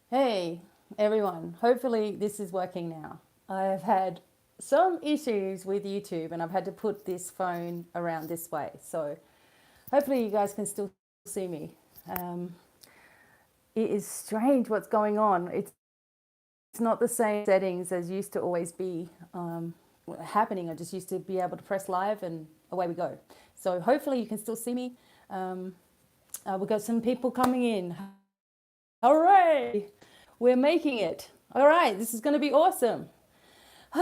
Hey, everyone. Hopefully this is working now. I have had some issues with YouTube and I've had to put this phone around this way. So hopefully you guys can still see me. Um, it is strange what's going on. It's not the same settings as used to always be happening. I just used to be able to press live and away we go. So hopefully you can still see me. We've got some people coming in. Hooray! We're making it. All right, this is going to be awesome. We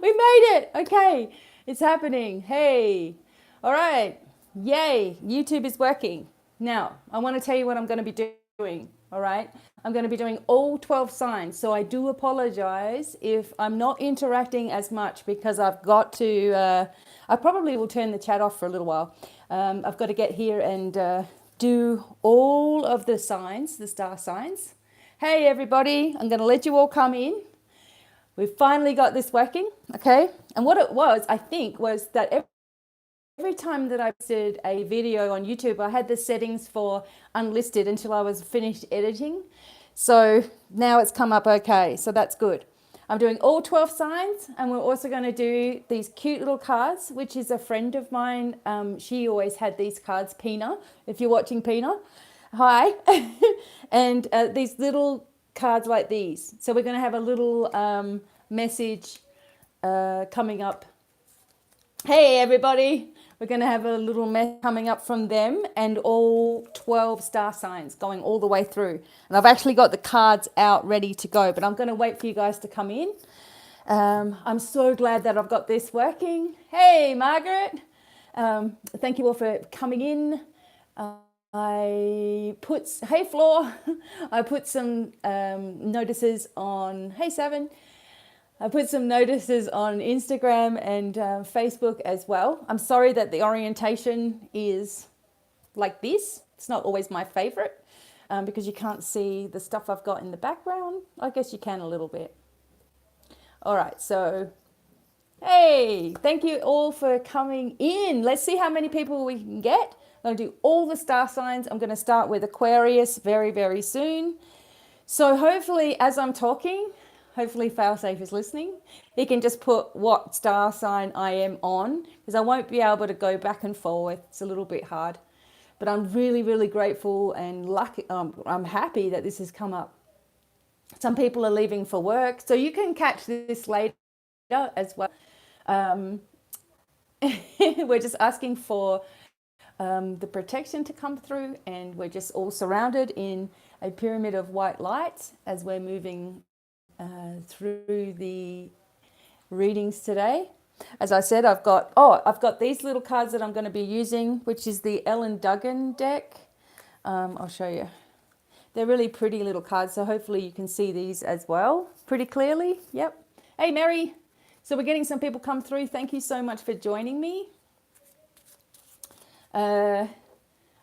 made it. Okay, it's happening. Hey. All right. Yay. YouTube is working. Now, I want to tell you what I'm going to be doing. All right. I'm going to be doing all 12 signs. So I do apologize if I'm not interacting as much because I've got to, I probably will turn the chat off for a little while. I've got to get here and do all of the signs, the star signs. Hey, everybody. I'm going to let you all come in. We've finally got this working, okay? And what it was, I think, was that every time that I posted a video on YouTube, I had the settings for unlisted until I was finished editing. So now it's come up okay, so that's good. I'm doing all 12 signs, and we're also going to do these cute little cards, which is a friend of mine. She always had these cards, Pina, if you're watching Pina. Hi. And these little cards like these. So we're going to have a little message coming up. Hey, everybody. We're going to have a little message coming up from them and all 12 star signs going all the way through. And I've actually got the cards out ready to go, but I'm going to wait for you guys to come in. I'm so glad that I've got this working. Hey, Margaret. Thank you all for coming in. Hey Floor, I put some notices on, hey Seven, I put some notices on Instagram and Facebook as well. I'm sorry that the orientation is like this. It's not always my favorite because you can't see the stuff I've got in the background. I guess you can a little bit. All right, so hey, thank you all for coming in. Let's see how many people we can get. I'm going to do all the star signs. I'm going to start with Aquarius very, very soon. So hopefully, as I'm talking, hopefully Failsafe is listening. He can just put what star sign I am on because I won't be able to go back and forth. It's a little bit hard. But I'm really, really grateful and lucky. I'm happy that this has come up. Some people are leaving for work. So you can catch this later as well. We're just asking for the protection to come through, and we're just all surrounded in a pyramid of white light as we're moving through the readings today. As I said, I've got these little cards that I'm going to be using, which is the Ellen Duggan deck. I'll show you. They're really pretty little cards, so hopefully you can see these as well pretty clearly. Yep. Hey, Mary. So we're getting some people come through. Thank you so much for joining me. I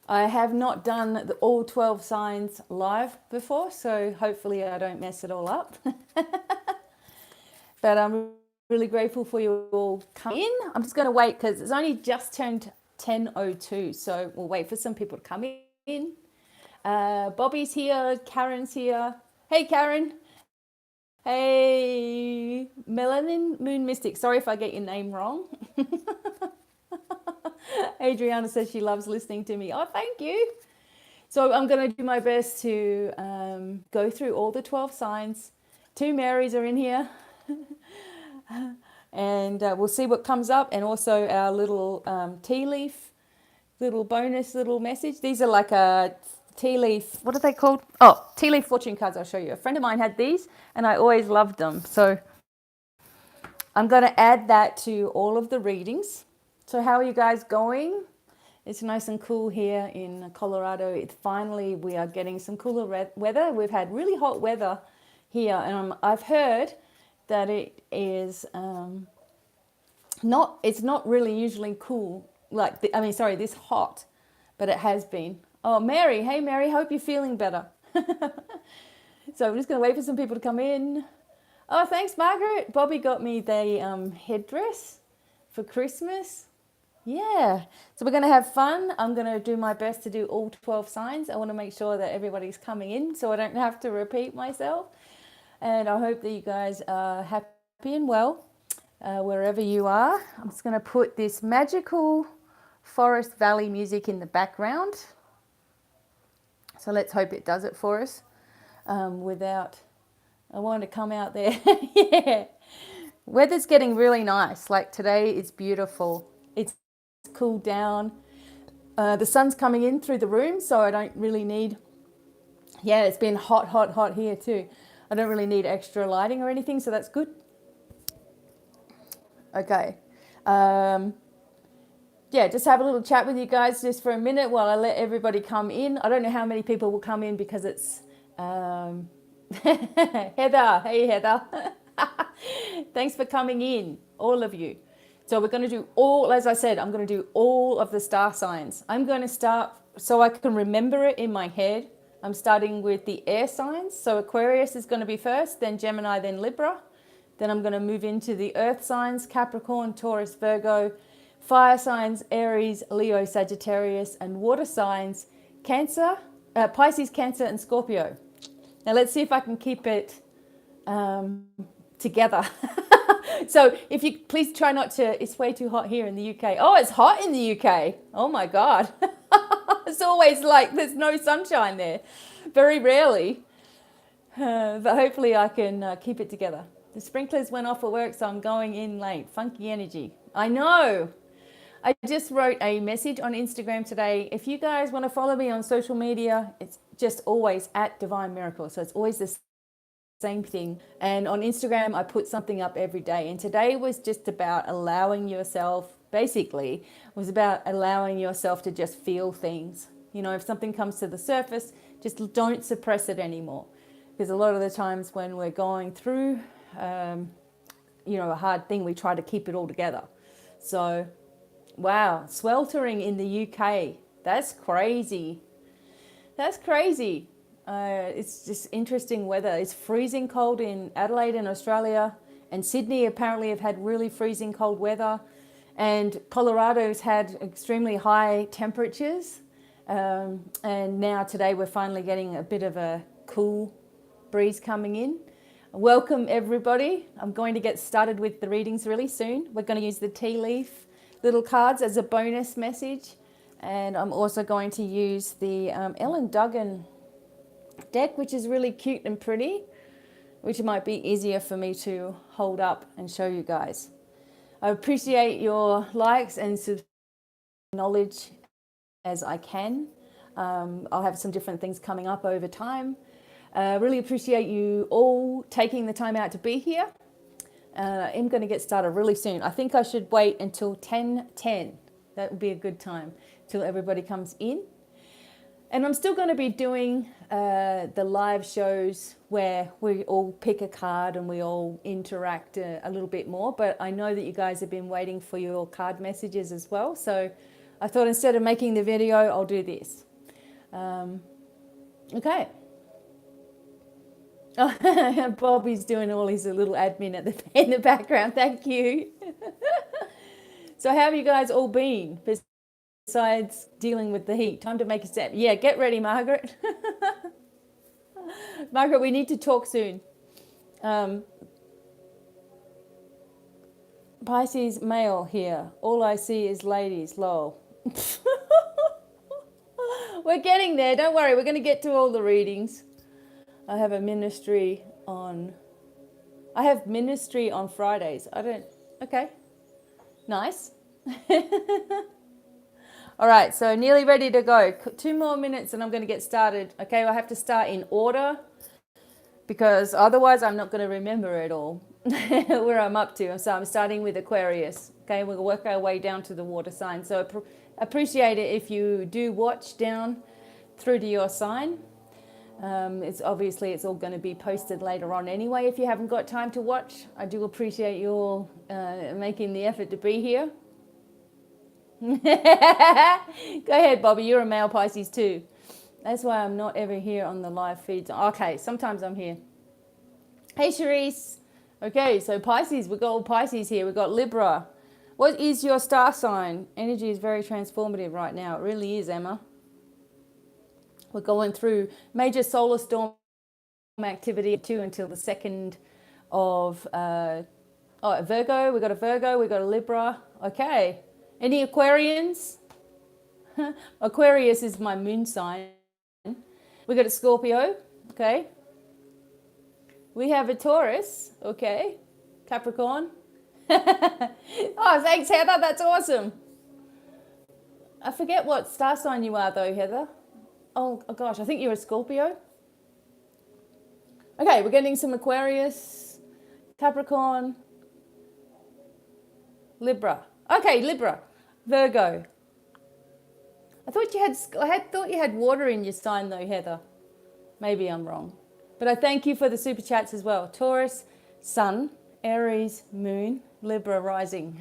have not done all 12 signs live before, so hopefully I don't mess it all up. But I'm really grateful for you all coming in. I'm just going to wait because it's only just turned 10:02, so we'll wait for some people to come in. Bobby's here, Karen's here. Hey, Karen. Hey, Melanin Moon Mystic. Sorry if I get your name wrong. Adriana says she loves listening to me. Oh, thank you. So I'm going to do my best to go through all the 12 signs. 2 Marys are in here. And we'll see what comes up. And also our little tea leaf, little bonus little message. These are like a tea leaf, what are they called? Oh, tea leaf fortune cards. I'll show you. A friend of mine had these and I always loved them. So I'm going to add that to all of the readings. So how are you guys going? It's nice and cool here in Colorado. Finally, we are getting some cooler weather. We've had really hot weather here, and I've heard that it is it's not really usually cool, this hot, but it has been. Oh, Mary, hey Mary, hope you're feeling better. So I'm just going to wait for some people to come in. Oh, thanks, Margaret. Bobby got me the headdress for Christmas. Yeah. So we're going to have fun. I'm going to do my best to do all 12 signs. I want to make sure that everybody's coming in so I don't have to repeat myself. And I hope that you guys are happy and well wherever you are. I'm just going to put this magical forest valley music in the background. So let's hope it does it for us without... I want to come out there. Yeah. Weather's getting really nice. Like today it's beautiful. It's cooled down. The sun's coming in through the room, so I don't really need... Yeah, it's been hot, hot, hot here too. I don't really need extra lighting or anything, so that's good. Okay. Yeah, just have a little chat with you guys just for a minute while I let everybody come in. I don't know how many people will come in because it's... Heather, hey Heather. Thanks for coming in, all of you. So we're going to do all, as I said, I'm going to do all of the star signs. I'm going to start so I can remember it in my head. I'm starting with the air signs. So Aquarius is going to be first, then Gemini, then Libra. Then I'm going to move into the earth signs, Capricorn, Taurus, Virgo, fire signs, Aries, Leo, Sagittarius, and water signs, Cancer, Pisces, Cancer, and Scorpio. Now let's see if I can keep it together. So if you please try not to, it's way too hot here in the UK. Oh, it's hot in the UK. Oh my God. It's always like there's no sunshine there. Very rarely. But hopefully I can keep it together. The sprinklers went off at work, so I'm going in late. Funky energy. I know. I just wrote a message on Instagram today. If you guys want to follow me on social media, it's just always at Divine Miracle. So it's always the same thing. And on Instagram, I put something up every day. And today was just about allowing yourself, basically, was about allowing yourself to just feel things. You know, if something comes to the surface, just don't suppress it anymore. Because a lot of the times when we're going through, you know, a hard thing, we try to keep it all together. So... wow, sweltering in the UK. That's crazy. That's crazy. It's just interesting weather. It's freezing cold in Adelaide in Australia, and Sydney apparently have had really freezing cold weather, and Colorado's had extremely high temperatures, and now today we're finally getting a bit of a cool breeze coming in. Welcome everybody. I'm going to get started with the readings really soon. We're going to use the tea leaf little cards as a bonus message, and I'm also going to use the Ellen Duggan deck, which is really cute and pretty, which might be easier for me to hold up and show you guys. I appreciate your likes and knowledge as I can. I'll have some different things coming up over time. Really appreciate you all taking the time out to be here. I'm going to get started really soon. I think I should wait until 10:10. That would be a good time till everybody comes in. And I'm still going to be doing the live shows where we all pick a card and we all interact a little bit more. But I know that you guys have been waiting for your card messages as well. So I thought instead of making the video, I'll do this. Okay. Oh, Bobby's doing all his little admin in the background. Thank you. So how have you guys all been besides dealing with the heat? Time to make a step. Yeah, get ready, Margaret. Margaret, we need to talk soon. Pisces male here. All I see is ladies. Lol. We're getting there. Don't worry. We're going to get to all the readings. I have ministry on Fridays. Okay. Nice. All right, so nearly ready to go. 2 more minutes and I'm going to get started. Okay, I have to start in order because otherwise I'm not going to remember it all where I'm up to. So I'm starting with Aquarius. Okay, we'll work our way down to the water sign. So appreciate it if you do watch down through to your sign. It's all going to be posted later on anyway. If you haven't got time to watch, I do appreciate you all making the effort to be here. Go ahead, Bobby. You're a male Pisces too. That's why I'm not ever here on the live feeds. Okay, sometimes I'm here. Hey, Charisse. Okay, so Pisces. We've got all Pisces here. We've got Libra. What is your star sign? Energy is very transformative right now. It really is, Emma. We're going through major solar storm activity too until the 2nd of Virgo. We got a Virgo, we got a Libra. Okay. Any Aquarians? Aquarius is my moon sign. We got a Scorpio. Okay. We have a Taurus. Okay. Capricorn. Oh, thanks, Heather. That's awesome. I forget what star sign you are, though, Heather. Oh gosh, I think you're a Scorpio. Okay, we're getting some Aquarius, Capricorn, Libra. Okay, Libra, Virgo. I thought you had water in your sign, though, Heather. Maybe I'm wrong, but I thank you for the super chats as well. Taurus, Sun, Aries, Moon, Libra rising.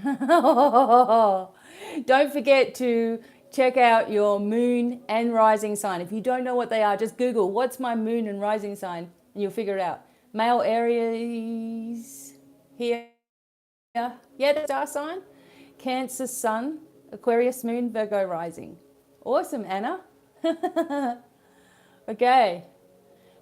Don't forget to check out your moon and rising sign. If you don't know what they are, just Google what's my moon and rising sign and you'll figure it out. Male Aries here. Yeah, the star sign. Cancer Sun, Aquarius Moon, Virgo rising. Awesome, Anna. Okay.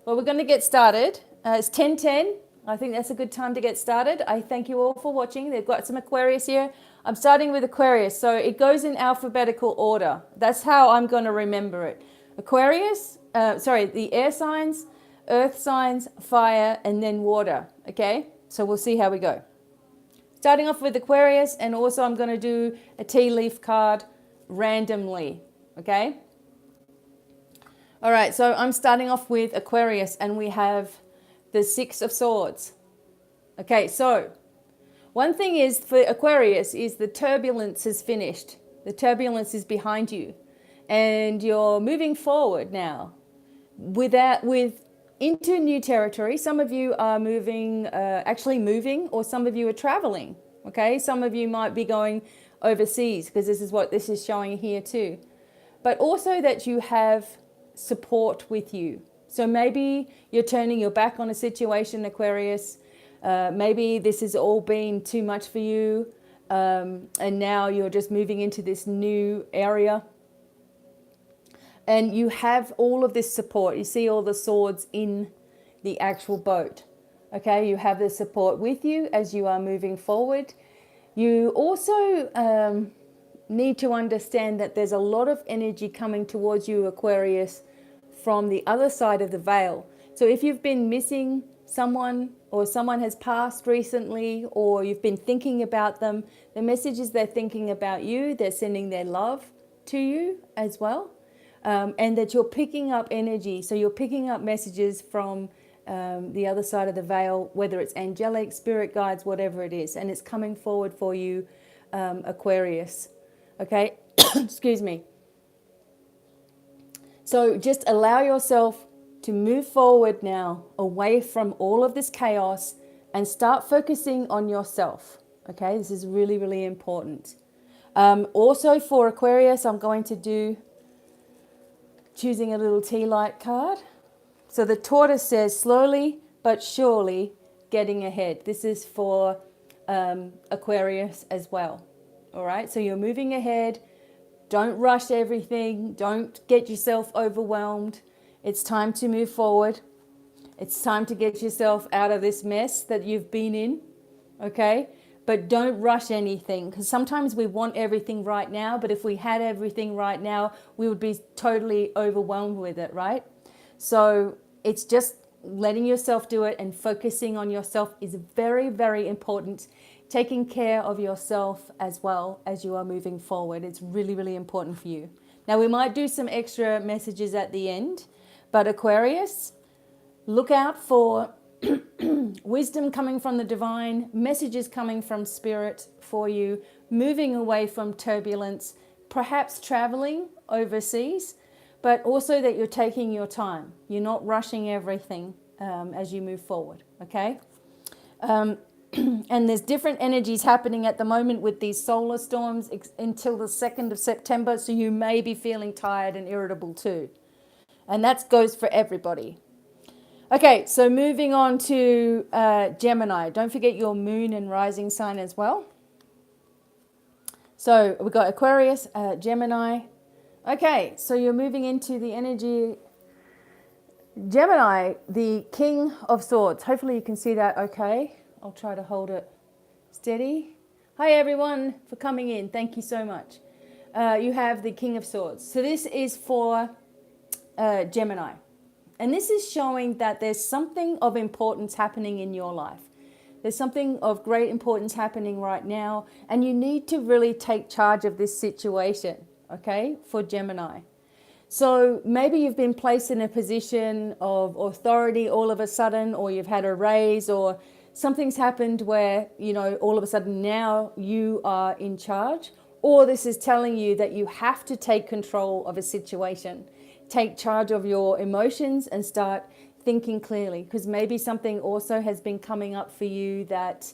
Well, we're going to get started. It's 10:10. I think that's a good time to get started. I thank you all for watching. They've got some Aquarius here. I'm starting with Aquarius, so it goes in alphabetical order. That's how I'm going to remember it. Aquarius, the air signs, earth signs, fire, and then water. Okay, so we'll see how we go. Starting off with Aquarius, and also I'm going to do a tea leaf card randomly. Okay. All right, so I'm starting off with Aquarius, and we have the 6 of Swords. Okay, so one thing is for Aquarius is the turbulence is finished. The turbulence is behind you. And you're moving forward now into new territory. Some of you are moving, or some of you are traveling. Okay, some of you might be going overseas because this is what this is showing here too. But also that you have support with you. So maybe you're turning your back on a situation, Aquarius. Maybe this has all been too much for you. And now you're just moving into this new area. And you have all of this support. You see all the swords in the actual boat. Okay, you have the support with you as you are moving forward. You also need to understand that there's a lot of energy coming towards you, Aquarius, from the other side of the veil. So if you've been missing someone or someone has passed recently or you've been thinking about them, the message is they're thinking about you, they're sending their love to you as well, and that you're picking up energy. So you're picking up messages from the other side of the veil, whether it's angelic, spirit guides, whatever it is, and it's coming forward for you, Aquarius. Okay, excuse me. So just allow yourself to move forward now away from all of this chaos and start focusing on yourself. Okay, this is really, really important. Also for Aquarius, I'm going to do choosing a little tea light card. So the tortoise says slowly but surely getting ahead. This is for Aquarius as well. All right, so you're moving ahead. Don't rush everything. Don't get yourself overwhelmed. It's time to move forward. It's time to get yourself out of this mess that you've been in, okay? But don't rush anything, because sometimes we want everything right now, but if we had everything right now, we would be totally overwhelmed with it, right? So it's just letting yourself do it and focusing on yourself is very, very important. Taking care of yourself as well as you are moving forward. It's really, really important for you. Now, we might do some extra messages at the end, but Aquarius, look out for wisdom coming from the divine, messages coming from spirit for you, moving away from turbulence, perhaps traveling overseas, but also that you're taking your time. You're not rushing everything as you move forward, okay? And there's different energies happening at the moment with these solar storms until the 2nd of September. So you may be feeling tired and irritable too. And that goes for everybody. Okay, so moving on to Gemini. Don't forget your moon and rising sign as well. So we've got Aquarius, Gemini. Okay, so you're moving into the energy. Gemini, the King of Swords. Hopefully you can see that okay. I'll try to hold it steady. Hi everyone for coming in. Thank you so much. You have the King of Swords. So this is for Gemini. And this is showing that there's something of importance happening in your life. There's something of great importance happening right now. And you need to really take charge of this situation, okay, for Gemini. So maybe you've been placed in a position of authority all of a sudden, or you've had a raise, or something's happened where, you know, all of a sudden now you are in charge. Or this is telling you that you have to take control of a situation. Take charge of your emotions and start thinking clearly, because maybe something also has been coming up for you that,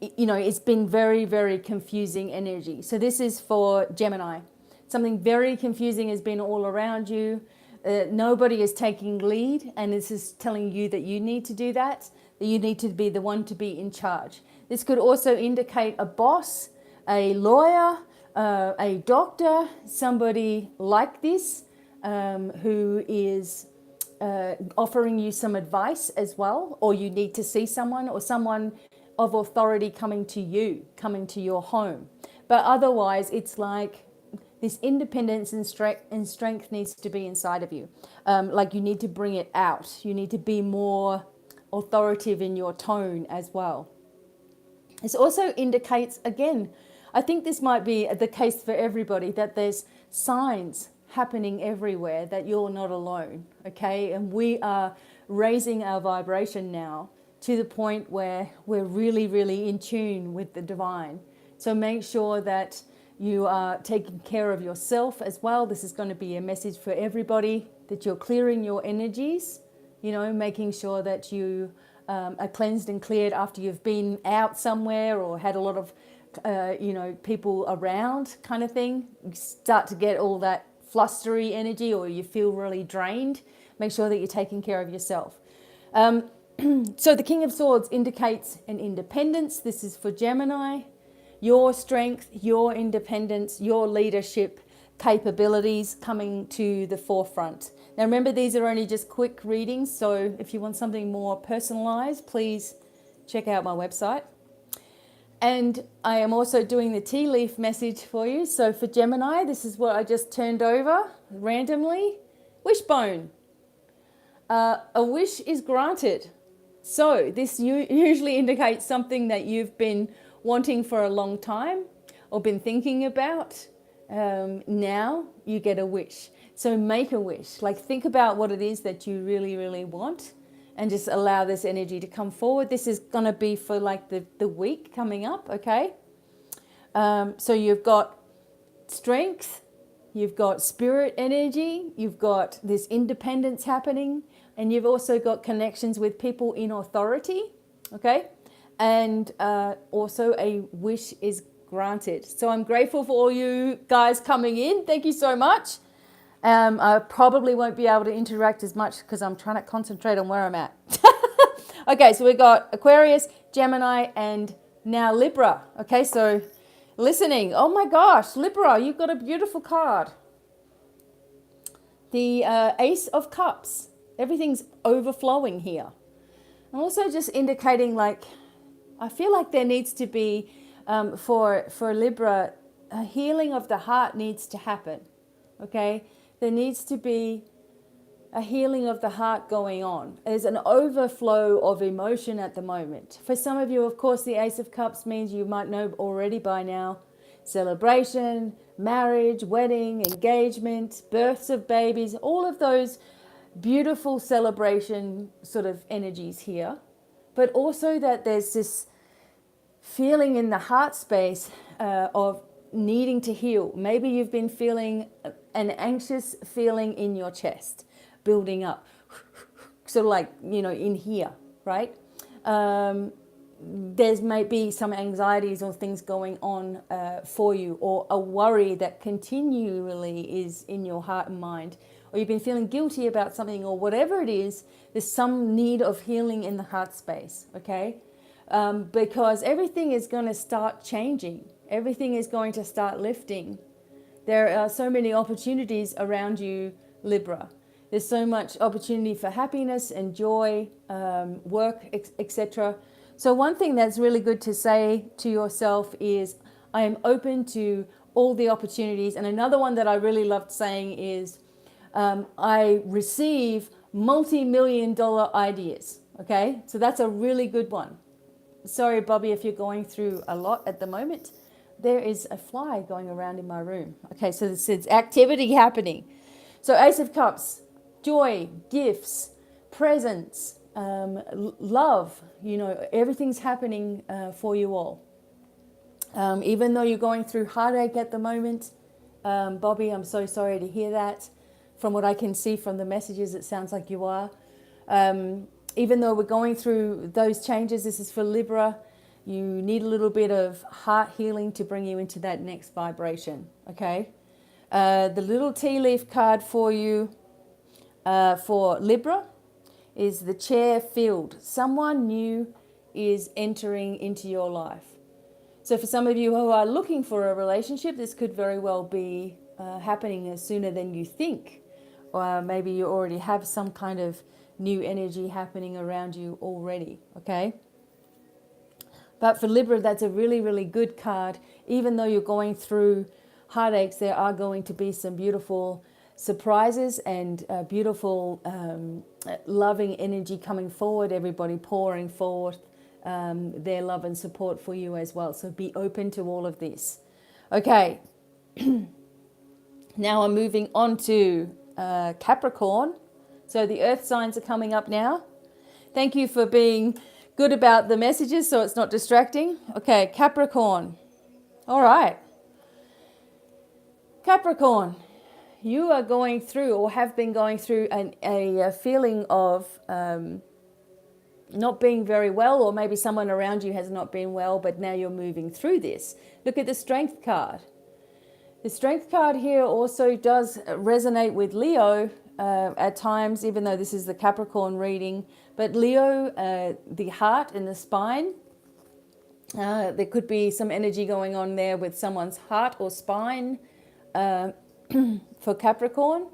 you know, it's been very, very confusing energy. So this is for Gemini. Something very confusing has been all around you. Nobody is taking lead, and this is telling you that you need to do that you need to be the one to be in charge. This could also indicate a boss, a lawyer, a doctor, somebody like this who is offering you some advice as well, or you need to see someone, or someone of authority coming to you, coming to your home. But otherwise, it's like this independence and strength needs to be inside of you. Like you need to bring it out. You need to be more authoritative in your tone as well. This also indicates, again, I think this might be the case for everybody, that there's signs happening everywhere that you're not alone, okay? And we are raising our vibration now to the point where we're really, really in tune with the divine. So make sure that you are taking care of yourself as well. This is going to be a message for everybody, that you're clearing your energies, you know, making sure that you are cleansed and cleared after you've been out somewhere or had a lot of, you know, people around kind of thing. You start to get all that flustery energy, or you feel really drained. Make sure that you're taking care of yourself. So the King of Swords indicates an independence. This is for Gemini. Your strength, your independence, your leadership capabilities coming to the forefront. Now remember, these are only just quick readings, so if you want something more personalized, please check out my website. And I am also doing the tea leaf message for you. So for Gemini, this is what I just turned over randomly. Wishbone. A wish is granted. So this usually indicates something that you've been wanting for a long time or been thinking about. Now you get a wish. So make a wish. Like, think about what it is that you really, really want, and just allow this energy to come forward. This is going to be for like the week coming up, okay? So you've got strength, you've got spirit energy, you've got this independence happening, and you've also got connections with people in authority, okay? And also a wish is granted. So I'm grateful for all you guys coming in. Thank you so much. I probably won't be able to interact as much because I'm trying to concentrate on where I'm at. Okay, so we've got Aquarius, Gemini, and now Libra. Okay, so listening. Oh my gosh, Libra, you've got a beautiful card. The Ace of Cups. Everything's overflowing here. I'm also just indicating, like, I feel like there needs to be, for Libra, a healing of the heart needs to happen, okay? There needs to be a healing of the heart going on. There's an overflow of emotion at the moment. For some of you, of course, the Ace of Cups means, you might know already by now, celebration, marriage, wedding, engagement, births of babies, all of those beautiful celebration sort of energies here. But also that there's this feeling in the heart space of needing to heal. Maybe you've been feeling an anxious feeling in your chest, building up, sort of like, you know, in here, right? There's maybe some anxieties or things going on for you, or a worry that continually is in your heart and mind, or you've been feeling guilty about something, or whatever it is. There's some need of healing in the heart space, okay? Because everything is going to start changing. Everything is going to start lifting. There are so many opportunities around you, Libra. There's so much opportunity for happiness and joy, work, etc. So one thing that's really good to say to yourself is, I am open to all the opportunities. And another one that I really loved saying is, I receive multi-million-dollar ideas. Okay, so that's a really good one. Sorry, Bobby, if you're going through a lot at the moment. There is a fly going around in my room. Okay, so this is activity happening. So Ace of Cups, joy, gifts, presents, love, you know, everything's happening for you all. Even though you're going through heartache at the moment, Bobby, I'm so sorry to hear that. From what I can see from the messages, it sounds like you are. Even though we're going through those changes, this is for Libra. You need a little bit of heart healing to bring you into that next vibration, okay? The little tea leaf card for you for Libra is the chair filled. Someone new is entering into your life. So for some of you who are looking for a relationship, this could very well be happening sooner than you think. Or maybe you already have some kind of new energy happening around you already, okay? But for Libra, that's a really, really good card. Even though you're going through heartaches, there are going to be some beautiful surprises and beautiful loving energy coming forward, everybody pouring forth their love and support for you as well. So be open to all of this. Okay, now I'm moving on to Capricorn. So the earth signs are coming up now. Thank you for being good about the messages so it's not distracting. Okay, Capricorn. All right. Capricorn, you are going through or have been going through a feeling of not being very well, or maybe someone around you has not been well, but now you're moving through this. Look at the Strength card. The Strength card here also does resonate with Leo at times, even though this is the Capricorn reading. But Leo, the heart and the spine, there could be some energy going on there with someone's heart or spine for Capricorn.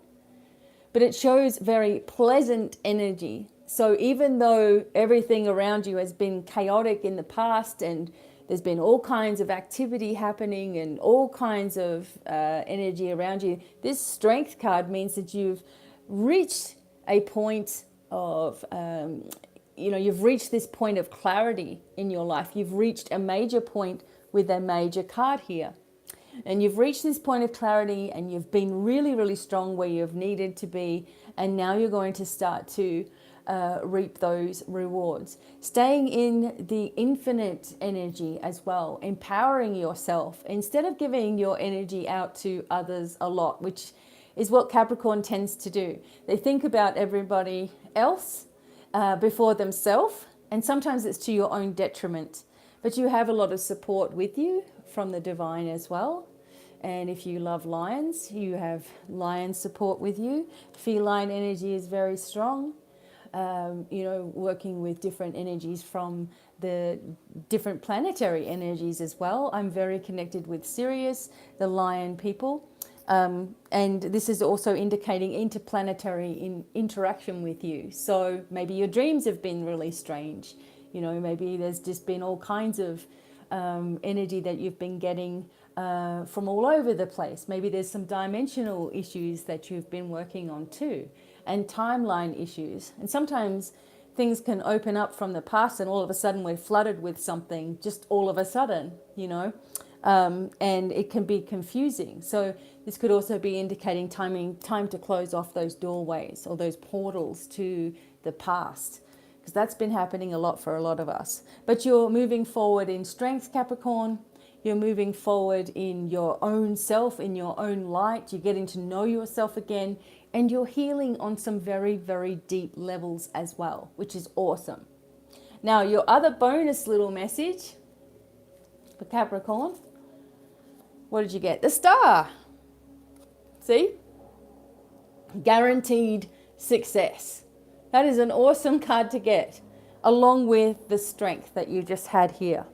But it shows very pleasant energy. So even though everything around you has been chaotic in the past and there's been all kinds of activity happening and all kinds of energy around you, this Strength card means that you've reached a point of, you've reached this point of clarity in your life. You've reached a major point with a major card here. And you've reached this point of clarity and you've been really, really strong where you've needed to be. And now you're going to start to reap those rewards. Staying in the infinite energy as well, empowering yourself instead of giving your energy out to others a lot, which is what Capricorn tends to do. They think about everybody else before themselves, and sometimes it's to your own detriment. But you have a lot of support with you from the Devine as well. And if you love lions, you have lion support with you. Feline energy is very strong. Working with different energies from the different planetary energies as well. I'm very connected with Sirius, the lion people. And this is also indicating interplanetary interaction with you. So maybe your dreams have been really strange. Maybe there's just been all kinds of energy that you've been getting from all over the place. Maybe there's some dimensional issues that you've been working on too, and timeline issues. And sometimes things can open up from the past and all of a sudden we're flooded with something just all of a sudden, and it can be confusing. So this could also be indicating time to close off those doorways or those portals to the past, because that's been happening a lot for a lot of us. But you're moving forward in strength, Capricorn. You're moving forward in your own self, in your own light. You're getting to know yourself again, and you're healing on some very, very deep levels as well, which is awesome. Now, your other bonus little message for Capricorn, what did you get? The star. See? Guaranteed success. That is an awesome card to get, along with the strength that you just had here.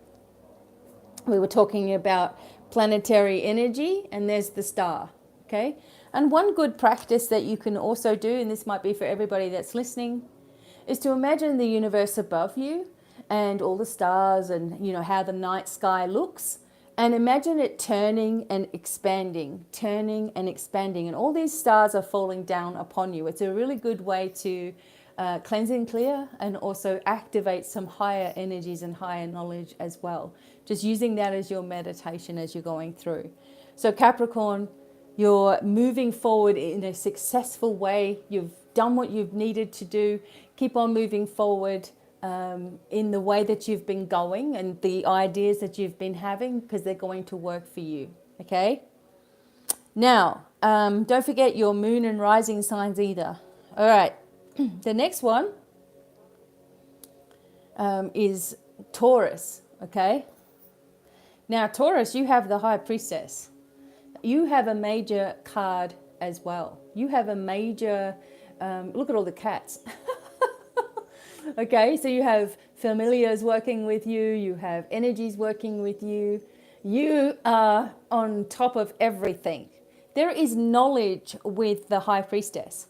We were talking about planetary energy, and there's the star, okay? And one good practice that you can also do, and this might be for everybody that's listening, is to imagine the universe above you and all the stars and, you know, how the night sky looks. And imagine it turning and expanding, and all these stars are falling down upon you. It's a really good way to cleanse and clear, and also activate some higher energies and higher knowledge as well. Just using that as your meditation as you're going through. So Capricorn, you're moving forward in a successful way. You've done what you've needed to do. Keep on moving forward in the way that you've been going and the ideas that you've been having, because they're going to work for you, okay? Now, don't forget your moon and rising signs either. All right, the next one is Taurus, okay? Now, Taurus, you have the High Priestess. You have a major card as well. You have a major, look at all the cats. Okay, so you have familiars working with you, you have energies working with you, you are on top of everything. There is knowledge with the High Priestess.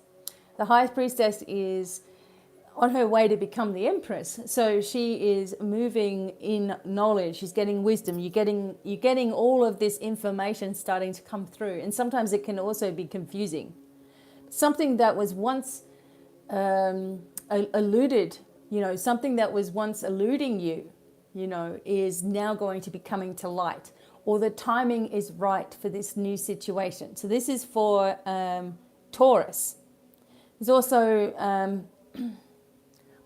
The High Priestess is on her way to become the Empress, so she is moving in knowledge. She's getting wisdom. You're getting all of this information starting to come through, and sometimes it can also be confusing. Something that was once eluded, you know, something that was once eluding you, you know, is now going to be coming to light, or the timing is right for this new situation. So this is for Taurus. There's also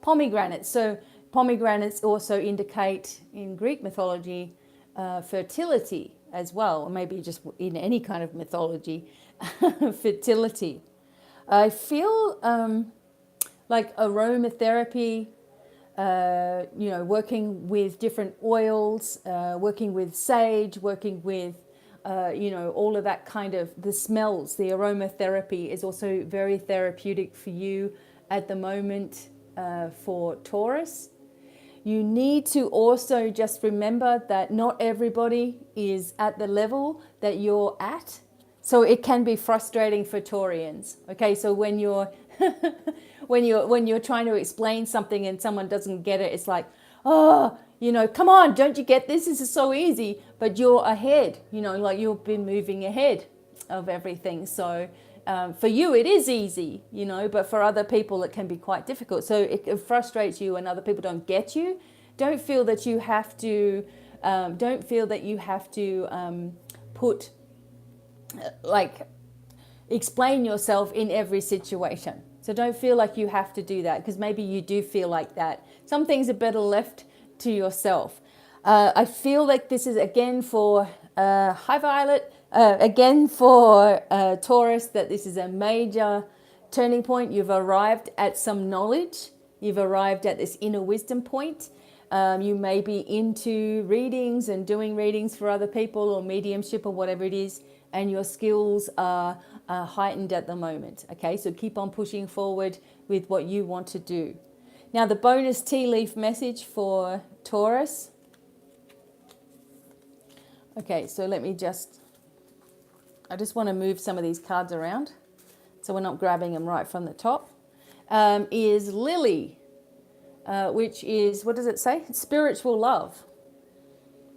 pomegranates. So pomegranates also indicate in Greek mythology fertility as well, or maybe just in any kind of mythology, fertility. I feel like aromatherapy, you know, working with different oils, working with sage, working with, you know, all of that kind of, the smells, the aromatherapy is also very therapeutic for you at the moment for Taurus. You need to also just remember that not everybody is at the level that you're at. So it can be frustrating for Taurians. Okay, so when you're when you're trying to explain something and someone doesn't get it, it's like, oh, you know, come on, don't you get this? This is so easy. But you're ahead, you know, like you've been moving ahead of everything. So for you, it is easy, you know, but for other people, it can be quite difficult. So it frustrates you and other people don't get you. Don't feel that you have to, put, like, explain yourself in every situation. So don't feel like you have to do that, because maybe you do feel like that. Some things are better left to yourself. I feel like this is again for Hi Violet, again for Taurus, that this is a major turning point. You've arrived at some knowledge. You've arrived at this inner wisdom point. You may be into readings and doing readings for other people, or mediumship, or whatever it is, and your skills are heightened at the moment. Okay, so keep on pushing forward with what you want to do. Now, the bonus tea leaf message for Taurus. Okay, so I just want to move some of these cards around so we're not grabbing them right from the top. Is Lily, which is, what does it say? Spiritual love.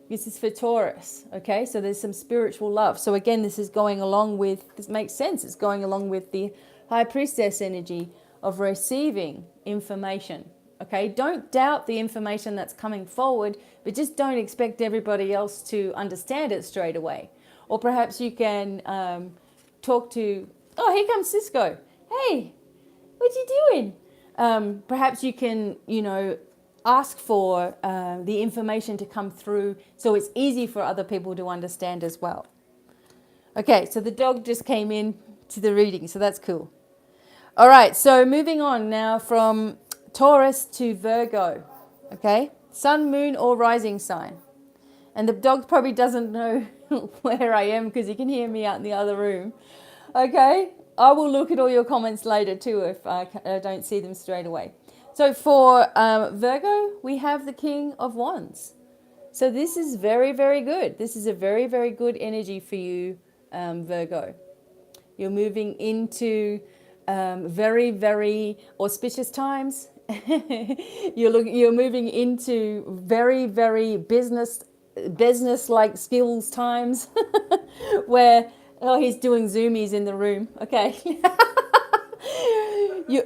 This is for Taurus, okay? So there's some spiritual love. So again, this is going along with, this makes sense. It's going along with the High Priestess energy of receiving information, okay? Don't doubt the information that's coming forward, but just don't expect everybody else to understand it straight away. Or perhaps you can talk to, oh, here comes Cisco. Hey, what you doing? Perhaps you can, you know, ask for the information to come through so it's easy for other people to understand as well. Okay, so the dog just came in to the reading, so that's cool. All right, so moving on now from Taurus to Virgo, okay? Sun, moon, or rising sign. And the dog probably doesn't know where I am because he can hear me out in the other room. Okay, I will look at all your comments later too if I don't see them straight away. So for Virgo, we have the King of Wands. So this is very, very good. This is a very, very good energy for you, Virgo. You're moving into very, very auspicious times. You're moving into very, very business-like skills times where, oh, he's doing zoomies in the room. Okay. You're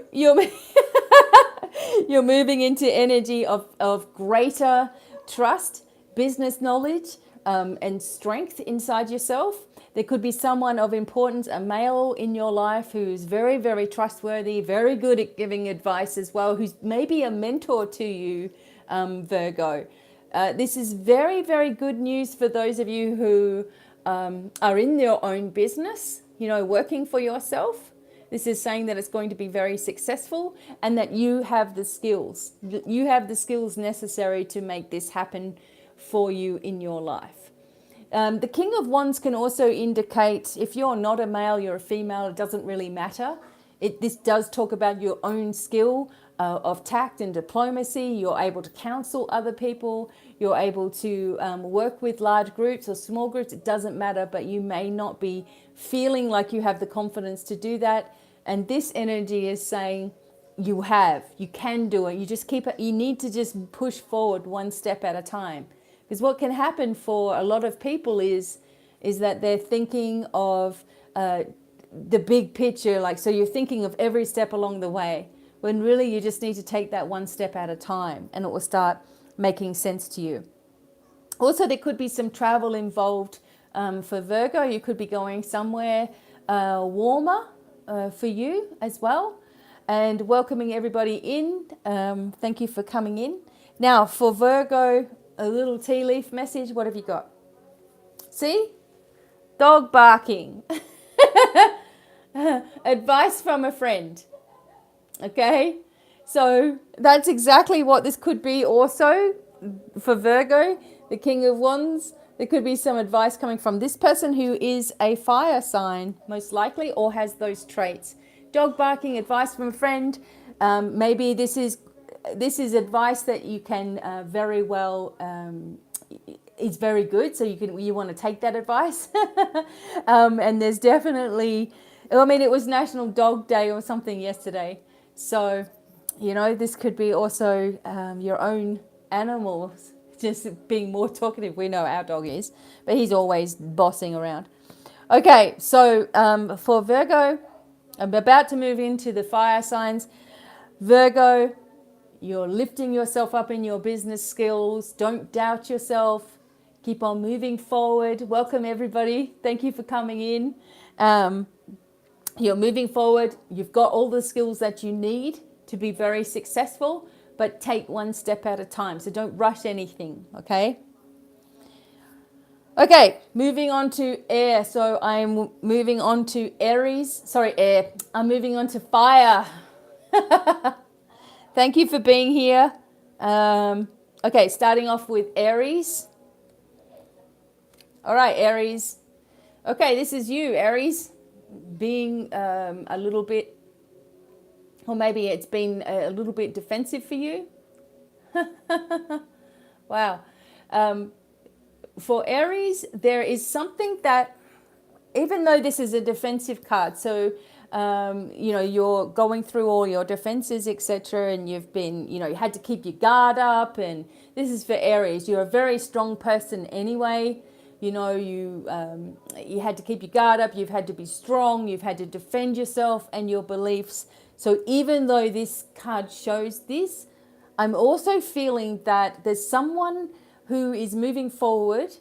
you're moving into energy of greater trust, business knowledge, and strength inside yourself. There could be someone of importance, a male in your life who's very, very trustworthy, very good at giving advice as well, who's maybe a mentor to you, Virgo. This is very, very good news for those of you who are in your own business, working for yourself. This is saying that it's going to be very successful and that you have the skills. You have the skills necessary to make this happen for you in your life. The King of Wands can also indicate, if you're not a male, you're a female, it doesn't really matter. This does talk about your own skill of tact and diplomacy. You're able to counsel other people. You're able to work with large groups or small groups. It doesn't matter, but you may not be feeling like you have the confidence to do that. And this energy is saying you can do it. You need to just push forward one step at a time. Because what can happen for a lot of people is that they're thinking of the big picture, so you're thinking of every step along the way, when really you just need to take that one step at a time and it will start making sense to you. Also, there could be some travel involved for Virgo. You could be going somewhere warmer for you as well. And welcoming everybody in. Thank you for coming in. Now, for Virgo, a little tea leaf message. What have you got? See? Dog barking. Advice from a friend. Okay? So that's exactly what this could be also for Virgo, the King of Wands. There could be some advice coming from this person who is a fire sign, most likely, or has those traits. Dog barking, advice from a friend. Maybe this is advice that you can very well, it's very good, so you want to take that advice. And there's definitely, it was National Dog Day or something yesterday. So, this could be also your own animals just being more talkative. We know our dog is, but he's always bossing around. Okay, so for Virgo, I'm about to move into the fire signs. Virgo, you're lifting yourself up in your business skills. Don't doubt yourself. Keep on moving forward. Welcome, everybody. Thank you for coming in. You're moving forward. You've got all the skills that you need to be very successful, but take one step at a time. So don't rush anything, okay? Okay, moving on to air. So I'm moving on to Aries. Sorry, air. I'm moving on to fire. Thank you for being here. Okay, starting off with Aries. All right, Aries. Okay, this is you, Aries, being a little bit, or maybe it's been a little bit defensive for you. Wow. For Aries, there is something that, even though this is a defensive card, so you're going through all your defenses, etc., and you've been, you had to keep your guard up, and this is for Aries. You're a very strong person anyway. You had to keep your guard up. You've had to be strong. You've had to defend yourself and your beliefs. So even though this card shows this, I'm also feeling that there's someone who is moving forward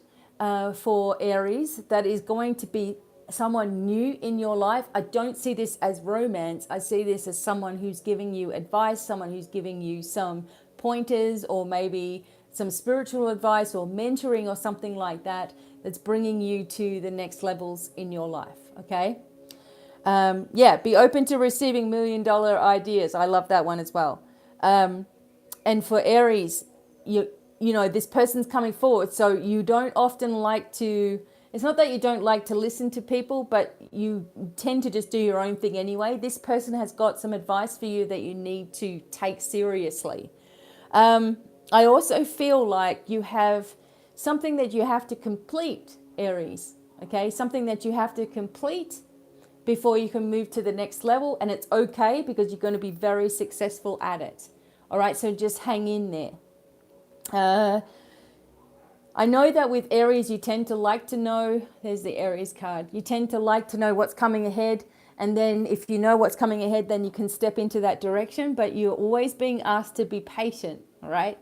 for Aries that is going to be someone new in your life. I don't see this as romance. I see this as someone who's giving you advice, someone who's giving you some pointers, or maybe some spiritual advice or mentoring or something like that, that's bringing you to the next levels in your life, okay? Be open to receiving $1 million ideas. I love that one as well. And for Aries, this person's coming forward, so you don't often like to, it's not that you don't like to listen to people, but you tend to just do your own thing anyway. This person has got some advice for you that you need to take seriously. I also feel like you have something that you have to complete, Aries. Okay, something that you have to complete before you can move to the next level, and it's okay because you're going to be very successful at it. All right, so just hang in there. I know that with Aries, you tend to like to know, there's the Aries card, you tend to like to know what's coming ahead, and then if you know what's coming ahead, then you can step into that direction, but you're always being asked to be patient, all right?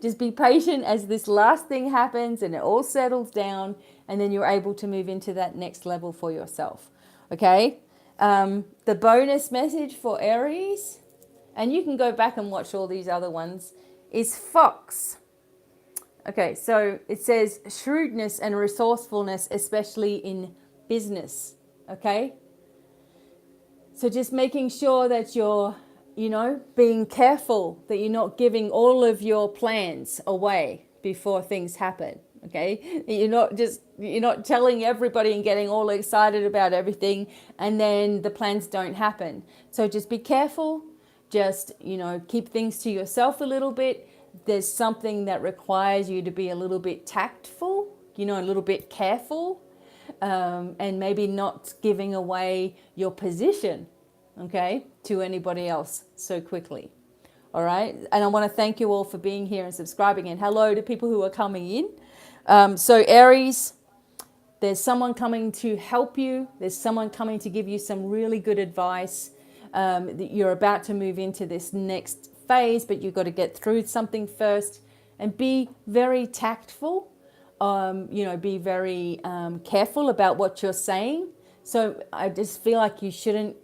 Just be patient as this last thing happens and it all settles down, and then you're able to move into that next level for yourself, okay? The bonus message for Aries, and you can go back and watch all these other ones, is Fox. Okay, so it says shrewdness and resourcefulness, especially in business, okay? So just making sure that you're, being careful that you're not giving all of your plans away before things happen, okay? You're not telling everybody and getting all excited about everything and then the plans don't happen. So just be careful, just, keep things to yourself a little bit. There's something that requires you to be a little bit tactful, a little bit careful, and maybe not giving away your position, okay, to anybody else so quickly. All right. And I want to thank you all for being here and subscribing, and hello to people who are coming in. So Aries, there's someone coming to help you. There's someone coming to give you some really good advice. You're about to move into this next phase, but you've got to get through something first, and be very tactful, be very careful about what you're saying. So I just feel like you shouldn't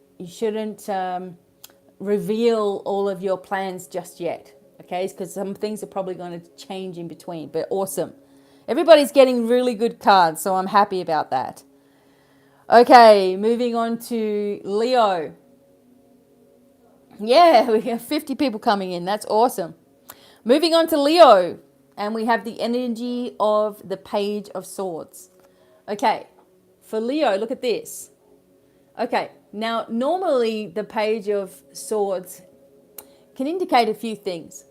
reveal all of your plans just yet, okay? Because some things are probably going to change in between, but awesome. Everybody's getting really good cards, so I'm happy about that. Okay, moving on to Leo. Yeah, we have 50 people coming in. That's awesome. Moving on to Leo, and we have the energy of the Page of Swords. Okay, for Leo, look at this. Okay, now normally the Page of Swords can indicate a few things.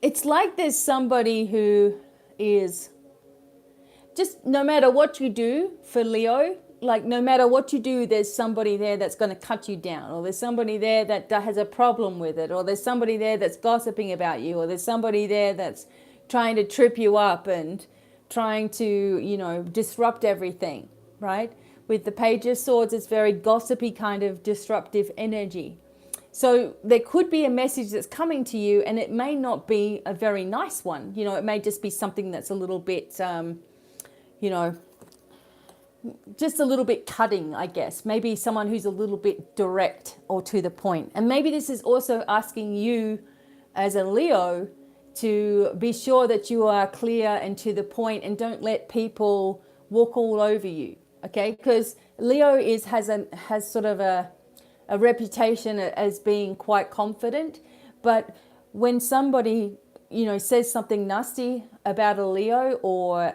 It's like there's somebody who is just, no matter what you do for Leo, like no matter what you do, there's somebody there that's going to cut you down, or there's somebody there that has a problem with it, or there's somebody there that's gossiping about you, or there's somebody there that's trying to trip you up and trying to, disrupt everything, right? With the Page of Swords, it's very gossipy kind of disruptive energy. So there could be a message that's coming to you, and it may not be a very nice one. It may just be something that's a little bit, just a little bit cutting, I guess. Maybe someone who's a little bit direct or to the point. And maybe this is also asking you as a Leo to be sure that you are clear and to the point, and don't let people walk all over you, okay? Because Leo has sort of a reputation as being quite confident, but when somebody says something nasty about a Leo or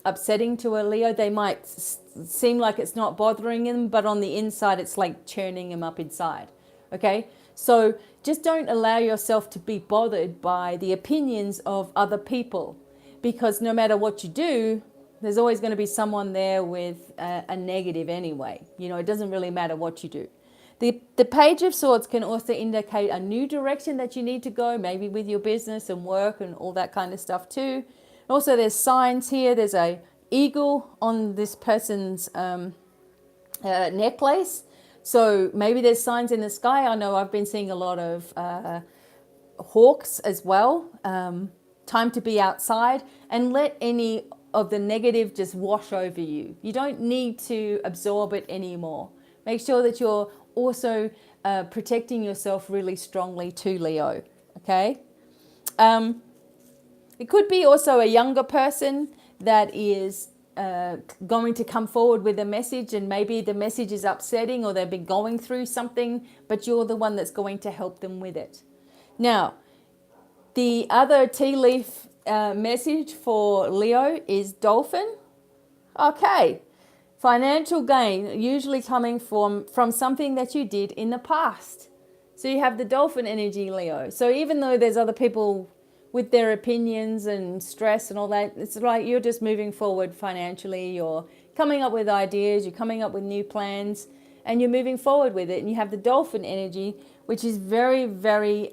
upsetting to a Leo, they might seem like it's not bothering them, but on the inside it's like churning them up inside, okay? So just don't allow yourself to be bothered by the opinions of other people, because no matter what you do, there's always going to be someone there with a negative anyway. It doesn't really matter what you do. The Page of Swords can also indicate a new direction that you need to go, maybe with your business and work and all that kind of stuff too. Also, there's signs here. There's a eagle on this person's necklace. So maybe there's signs in the sky. I know I've been seeing a lot of hawks as well. Time to be outside and let any of the negative just wash over you. You don't need to absorb it anymore. Make sure that you're also protecting yourself really strongly too, Leo, okay? It could be also a younger person that is going to come forward with a message, and maybe the message is upsetting or they've been going through something, but you're the one that's going to help them with it. Now, the other tea leaf message for Leo is dolphin. Okay. Financial gain, usually coming from something that you did in the past. So you have the dolphin energy, Leo. So even though there's other people with their opinions and stress and all that. It's like you're just moving forward financially, you're coming up with ideas, you're coming up with new plans, and you're moving forward with it. And you have the dolphin energy, which is very, very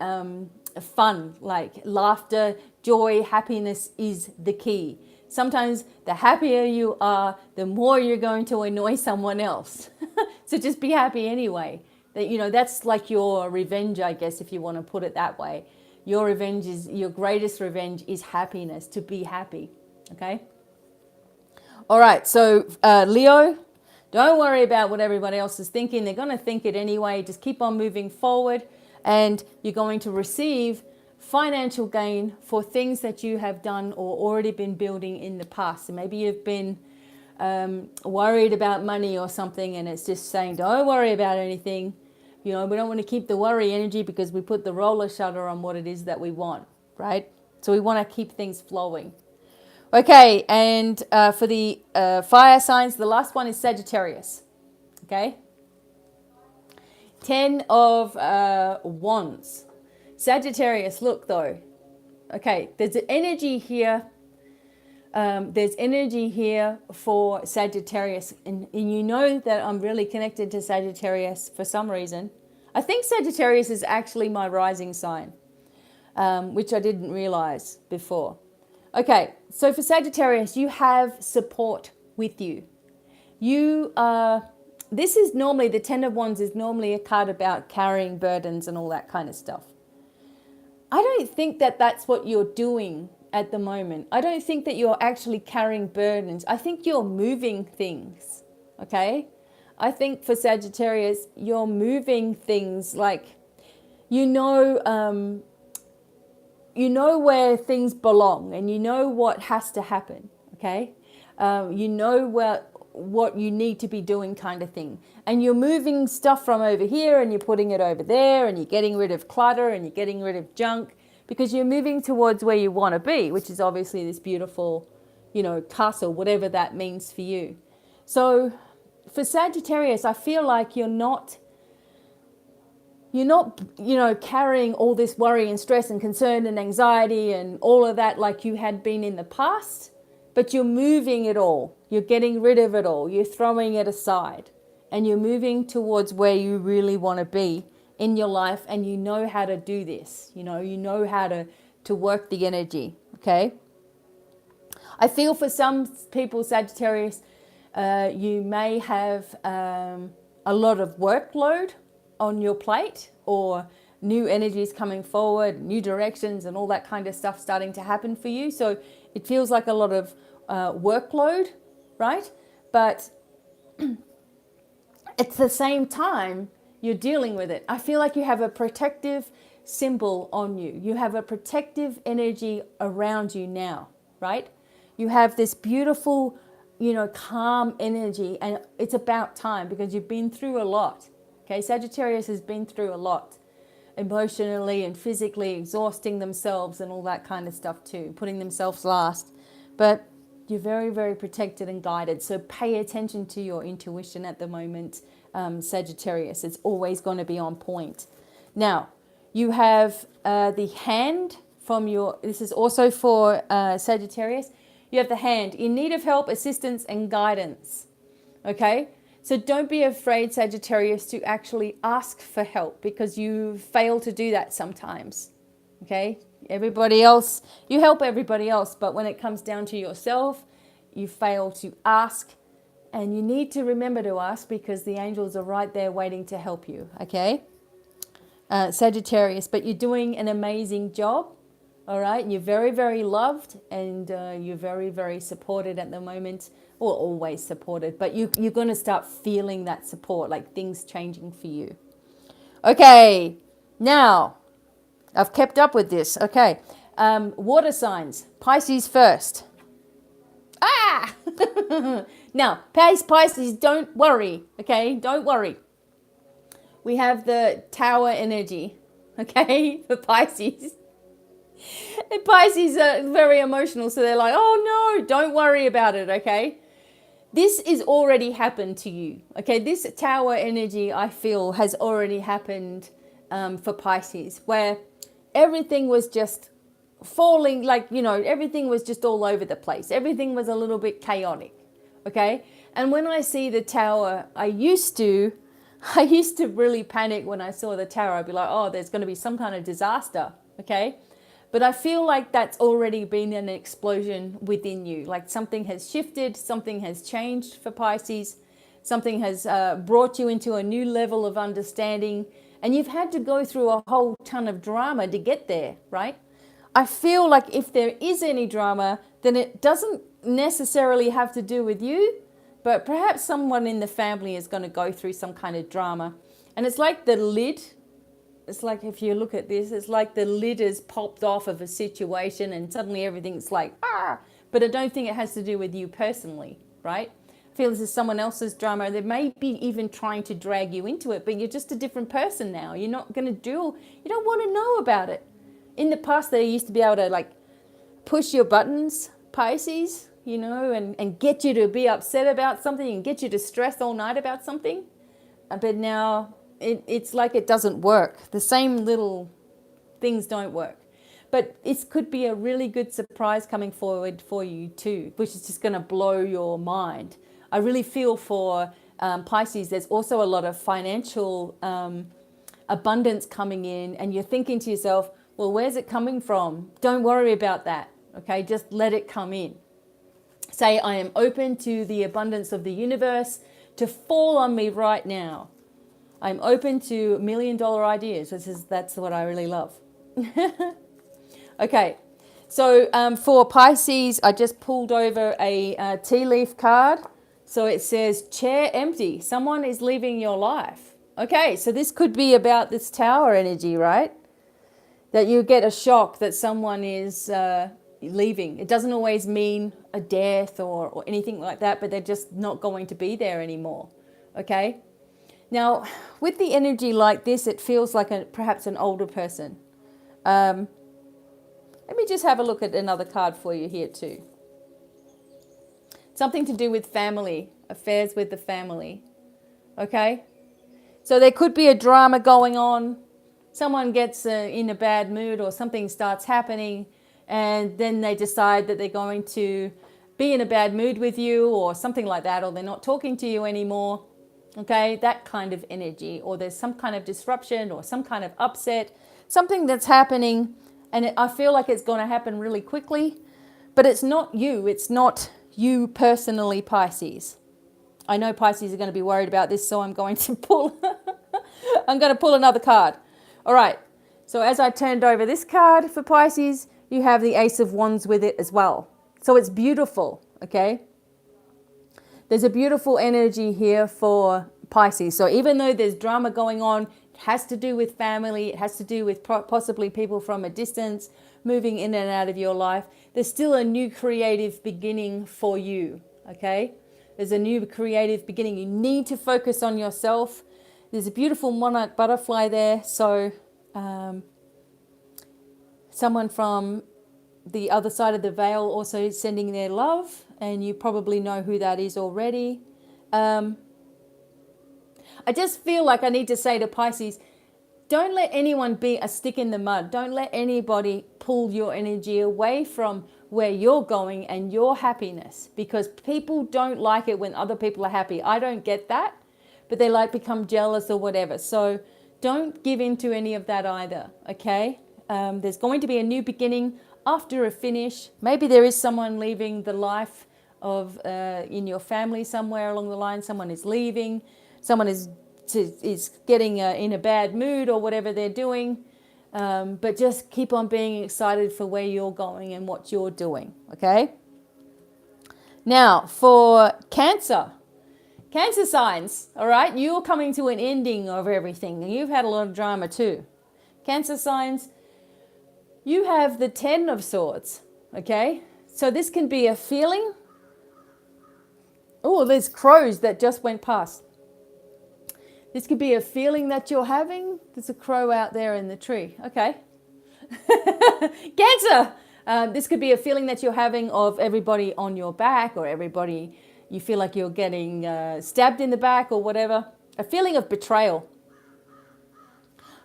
fun, like laughter, joy, happiness is the key. Sometimes the happier you are, the more you're going to annoy someone else. So just be happy anyway. That, you know, that's like your revenge, I guess, if you want to put it that way. Your revenge is, your greatest revenge is happiness, to be happy. Okay? All right, so Leo, don't worry about what everybody else is thinking. They're going to think it anyway. Just keep on moving forward, and you're going to receive financial gain for things that you have done or already been building in the past. So maybe you've been worried about money or something, and it's just saying, don't worry about anything. You know, we don't want to keep the worry energy because we put the roller shutter on what it is that we want, right? So we want to keep things flowing. Okay, and for the fire signs, the last one is Sagittarius. Okay? 10 of Wands. Sagittarius, look though. Okay, there's an energy here. There's energy here for Sagittarius. And you know that I'm really connected to Sagittarius for some reason. I think Sagittarius is actually my rising sign, which I didn't realize before. Okay, so for Sagittarius, you have support with you. You are, this is normally, the 10 of Wands is normally a card about carrying burdens and all that kind of stuff. I don't think that that's what you're doing at the moment. I don't think that you're actually carrying burdens. I think you're moving things, okay? I think for Sagittarius, you're moving things like, you know where things belong, and you know what has to happen, okay? You know what you need to be doing, kind of thing. And you're moving stuff from over here and you're putting it over there, and you're getting rid of clutter and you're getting rid of junk, because you're moving towards where you want to be, which is obviously this beautiful, you know, castle, whatever that means for you. So for Sagittarius, I feel like you're not, you know, carrying all this worry and stress and concern and anxiety and all of that like you had been in the past, but you're moving it all. You're getting rid of it all. You're throwing it aside, and you're moving towards where you really want to be in your life, and you know how to do this. You know how to work the energy, okay? I feel for some people, Sagittarius, you may have a lot of workload on your plate, or new energies coming forward, new directions and all that kind of stuff starting to happen for you. So it feels like a lot of workload, right? But at the same time, you're dealing with it. I feel like you have a protective symbol on you. You have a protective energy around you now, right? You have this beautiful, you know, calm energy, and it's about time, because you've been through a lot. Okay, Sagittarius has been through a lot, emotionally and physically, exhausting themselves and all that kind of stuff too, putting themselves last. But you're very, very protected and guided. So pay attention to your intuition at the moment, Sagittarius. It's always going to be on point. Now, you have the hand from your, this is also for Sagittarius. You have the hand in need of help, assistance, and guidance. Okay? So don't be afraid, Sagittarius, to actually ask for help, because you fail to do that sometimes. Okay? Everybody else, you help everybody else, but when it comes down to yourself, you fail to ask. And you need to remember to ask, because the angels are right there waiting to help you. Okay? Sagittarius, but you're doing an amazing job. All right? You're very, very loved, and you're very, very supported at the moment. Or always supported, but you're going to start feeling that support, like things changing for you. Okay, now I've kept up with this. Okay, water signs, Pisces first. Now, Pisces, don't worry. Okay, don't worry. We have the tower energy. Okay, for Pisces. And Pisces are very emotional, so they're like, oh no, don't worry about it. Okay. This is already happened to you, okay? This tower energy, I feel, has already happened for Pisces, where everything was just falling, like, you know, everything was just all over the place. Everything was a little bit chaotic. Okay. And when I see the tower, I used to really panic when I saw the tower. I'd be like, oh, there's going to be some kind of disaster. Okay. But I feel like that's already been an explosion within you. Like something has shifted, something has changed for Pisces, something has brought you into a new level of understanding. And you've had to go through a whole ton of drama to get there, right? I feel like if there is any drama, then it doesn't necessarily have to do with you, but perhaps someone in the family is going to go through some kind of drama. And it's like the lid. It's like, if you look at this, it's like the lid is popped off of a situation and suddenly everything's like, ah. But I don't think it has to do with you personally, right? I feel this is someone else's drama. They may be even trying to drag you into it, but you're just a different person now. You're not going to you don't want to know about it. In the past, they used to be able to like push your buttons, Pisces, you know, and get you to be upset about something and get you to stress all night about something. But now it's like it doesn't work. The same little things don't work. But it could be a really good surprise coming forward for you too, which is just going to blow your mind. I really feel for Pisces, there's also a lot of financial abundance coming in, and you're thinking to yourself, well, where's it coming from? Don't worry about that, okay? Just let it come in. Say, I am open to the abundance of the universe to fall on me right now. I'm open to $1 million ideas. That's what I really love. Okay, so for Pisces, I just pulled over a tea leaf card. So it says, chair empty. Someone is leaving your life. Okay, so this could be about this tower energy, right? That you get a shock that someone is leaving. It doesn't always mean a death or anything like that, but they're just not going to be there anymore. Okay? Now, with the energy like this, it feels like perhaps an older person. Let me just have a look at another card for you here too. Something to do with family, affairs with the family. Okay? So there could be a drama going on. Someone gets in a bad mood or something starts happening, and then they decide that they're going to be in a bad mood with you or something like that, or they're not talking to you anymore. Okay, that kind of energy, or there's some kind of disruption or some kind of upset, something that's happening, and I feel like it's going to happen really quickly, but it's not you. It's not you personally, Pisces. I know Pisces are going to be worried about this, so I'm going to pull another card. All right, so as I turned over this card for Pisces, you have the Ace of Wands with it as well. So it's beautiful, okay? There's a beautiful energy here for Pisces. So even though there's drama going on, it has to do with family, it has to do with possibly people from a distance moving in and out of your life, there's still a new creative beginning for you, okay? There's a new creative beginning. You need to focus on yourself. There's a beautiful monarch butterfly there. So someone from the other side of the veil also sending their love, and you probably know who that is already. I just feel like I need to say to Pisces, don't let anyone be a stick in the mud. Don't let anybody pull your energy away from where you're going and your happiness, because people don't like it when other people are happy. I don't get that, but they like become jealous or whatever. So don't give in to any of that either, okay? There's going to be a new beginning after a finish. Maybe there is someone leaving the life of in your family somewhere along the line. Someone is leaving. Someone is getting in a bad mood or whatever they're doing. But just keep on being excited for where you're going and what you're doing, okay? Now, for Cancer. Cancer signs, all right? You're coming to an ending of everything. And you've had a lot of drama too. Cancer signs, you have the 10 of Swords, okay? So this can be a feeling. Oh, there's crows that just went past. This could be a feeling that you're having. There's a crow out there in the tree. Okay. Cancer. This could be a feeling that you're having of everybody on your back, or everybody, you feel like you're getting stabbed in the back or whatever. A feeling of betrayal.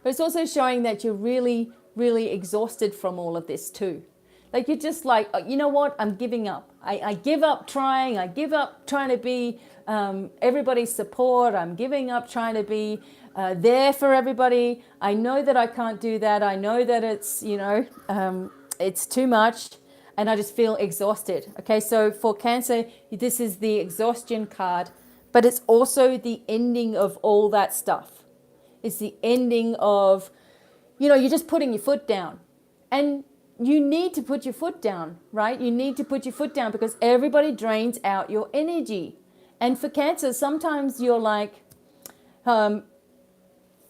But it's also showing that you're really really exhausted from all of this too. Like you're just like, you know what, I'm giving up. I give up trying. I give up trying to be everybody's support. I'm giving up trying to be there for everybody. I know that I can't do that. I know that it's, it's too much. And I just feel exhausted. Okay, so for Cancer, this is the exhaustion card, but it's also the ending of all that stuff. It's the ending of, you're just putting your foot down. And you need to put your foot down, right? You need to put your foot down because everybody drains out your energy. And for Cancer, sometimes you're like,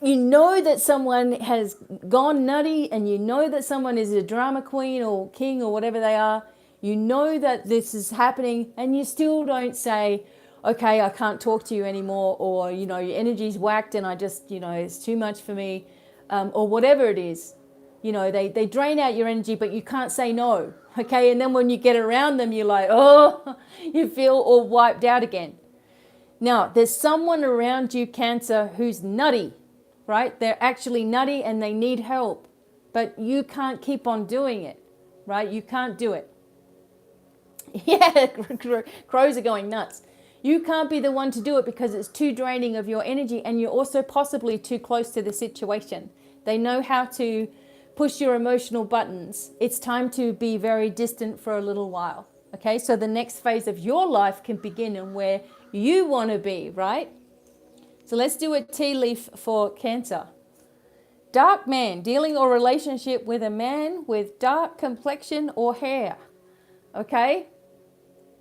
you know that someone has gone nutty and you know that someone is a drama queen or king or whatever they are. You know that this is happening and you still don't say, okay, I can't talk to you anymore, or, your energy's whacked and I just, it's too much for me, or whatever it is. They drain out your energy, but you can't say no. Okay. And then when you get around them, you're like, oh, you feel all wiped out again. Now, there's someone around you, Cancer, who's nutty. Right? They're actually nutty and they need help, but you can't keep on doing it, right? You can't do it. Yeah, crows are going nuts. You can't be the one to do it because it's too draining of your energy and you're also possibly too close to the situation. They know how to push your emotional buttons. It's time to be very distant for a little while, okay? So the next phase of your life can begin and where you want to be, right? So let's do a tea leaf for Cancer. Dark man, dealing or relationship with a man with dark complexion or hair. Okay.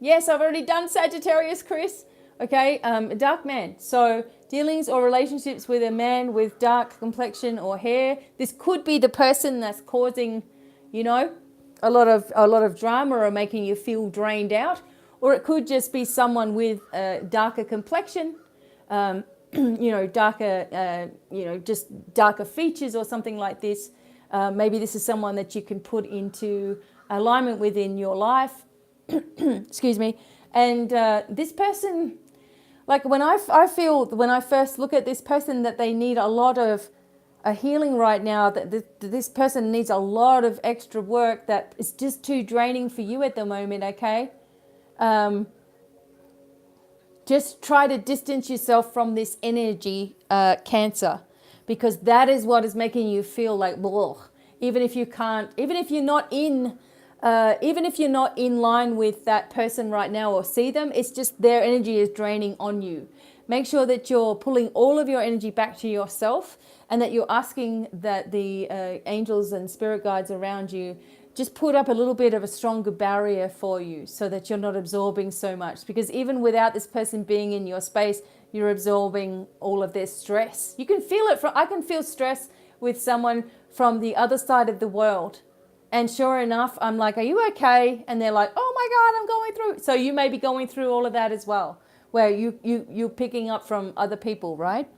Yes, I've already done Sagittarius, Chris. Okay. Dark man. So dealings or relationships with a man with dark complexion or hair. This could be the person that's causing, a lot of drama or making you feel drained out. Or it could just be someone with a darker complexion. Darker, just darker features or something like this. Maybe this is someone that you can put into alignment within your life. Excuse me. And this person, like when I first look at this person, that they need a lot of a healing right now, that this person needs a lot of extra work that is just too draining for you at the moment, okay? Just try to distance yourself from this energy, Cancer, because that is what is making you feel like, ugh. Even if you're not in line with that person right now or see them, it's just their energy is draining on you. Make sure that you're pulling all of your energy back to yourself and that you're asking that the angels and spirit guides around you just put up a little bit of a stronger barrier for you so that you're not absorbing so much. Because even without this person being in your space, you're absorbing all of their stress. You can feel it. I can feel stress with someone from the other side of the world. And sure enough, I'm like, are you okay? And they're like, oh my God, I'm going through. So you may be going through all of that as well, where you're picking up from other people, right?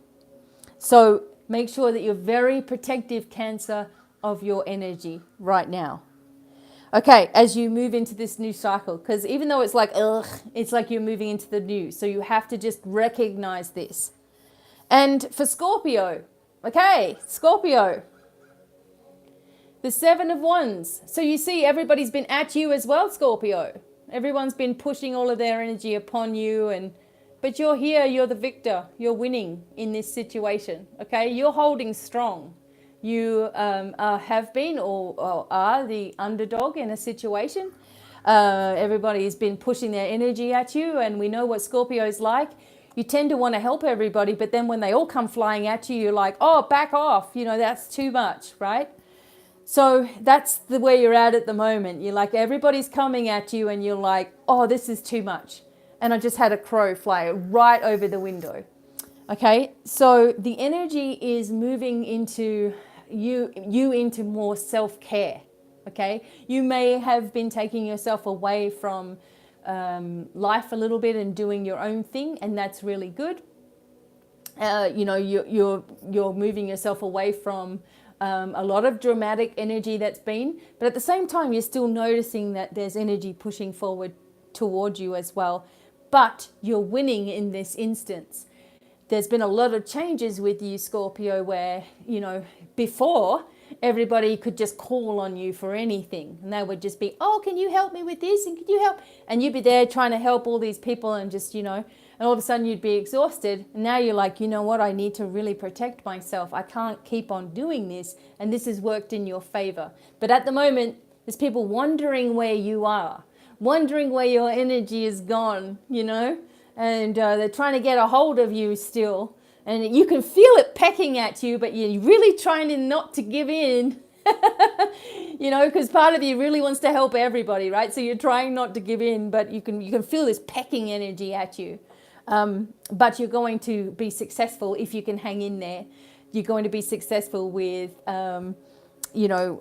So make sure that you're very protective, Cancer, of your energy right now. Okay, as you move into this new cycle, because even though it's like, ugh, it's like you're moving into the new. So you have to just recognize this. And for Scorpio, okay, Scorpio, the 7 of Wands. So you see everybody's been at you as well, Scorpio. Everyone's been pushing all of their energy upon you, but you're here, you're the victor, you're winning in this situation, okay? You're holding strong. You have been or are the underdog in a situation. Everybody has been pushing their energy at you, and we know what Scorpio's like. You tend to want to help everybody, but then when they all come flying at you, you're like, oh, back off. That's too much, right? So that's the way you're at the moment. You're like, everybody's coming at you, and you're like, oh, this is too much. And I just had a crow fly right over the window. Okay, so the energy is moving into you into more self-care, okay? You may have been taking yourself away from life a little bit and doing your own thing, and that's really good. You're moving yourself away from a lot of dramatic energy that's been, but at the same time, you're still noticing that there's energy pushing forward towards you as well, but you're winning in this instance. There's been a lot of changes with you, Scorpio, where, before everybody could just call on you for anything. And they would just be, oh, can you help me with this? And can you help? And you'd be there trying to help all these people and just, you know, and all of a sudden you'd be exhausted. And now you're like, you know what? I need to really protect myself. I can't keep on doing this. And this has worked in your favor. But at the moment, there's people wondering where you are, wondering where your energy is gone, you know, and they're trying to get a hold of you still. And you can feel it pecking at you, but you're really trying to not to give in, you know, because part of you really wants to help everybody, right? So you're trying not to give in, but you can feel this pecking energy at you. But you're going to be successful if you can hang in there. You're going to be successful with, you know,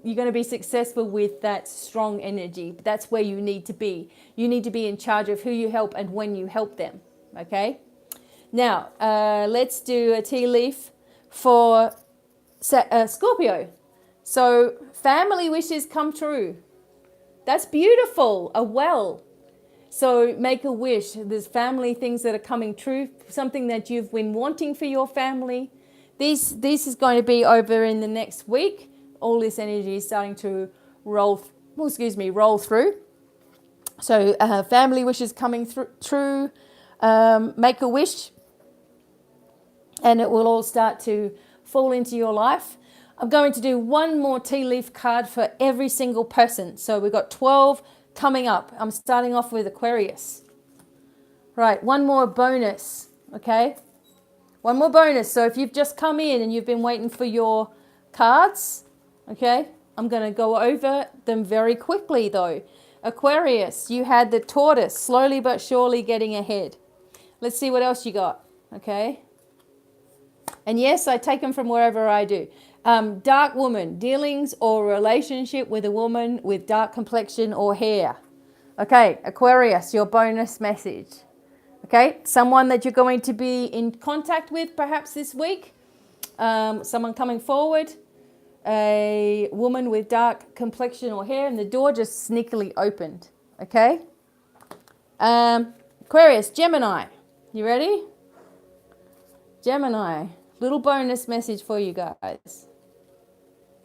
you're going to be successful with that strong energy. That's where you need to be. You need to be in charge of who you help and when you help them, okay? Now, let's do a tea leaf for Scorpio. So, family wishes come true. That's beautiful. A well. So, make a wish. There's family things that are coming true. Something that you've been wanting for your family. This is going to be over in the next week. All this energy is starting to roll through. So, family wishes coming true. Make a wish. And it will all start to fall into your life. I'm going to do one more tea leaf card for every single person. So we've got 12 coming up. I'm starting off with Aquarius. Right, one more bonus, okay? One more bonus. So if you've just come in and you've been waiting for your cards, okay? I'm going to go over them very quickly though. Aquarius, you had the tortoise, slowly but surely getting ahead. Let's see what else you got, okay? And yes, I take them from wherever I do. Dark woman, dealings or relationship with a woman with dark complexion or hair. Okay, Aquarius, your bonus message. Okay, someone that you're going to be in contact with perhaps this week. Someone coming forward. A woman with dark complexion or hair, and the door just sneakily opened. Okay. Aquarius, Gemini. You ready? Gemini. Little bonus message for you guys.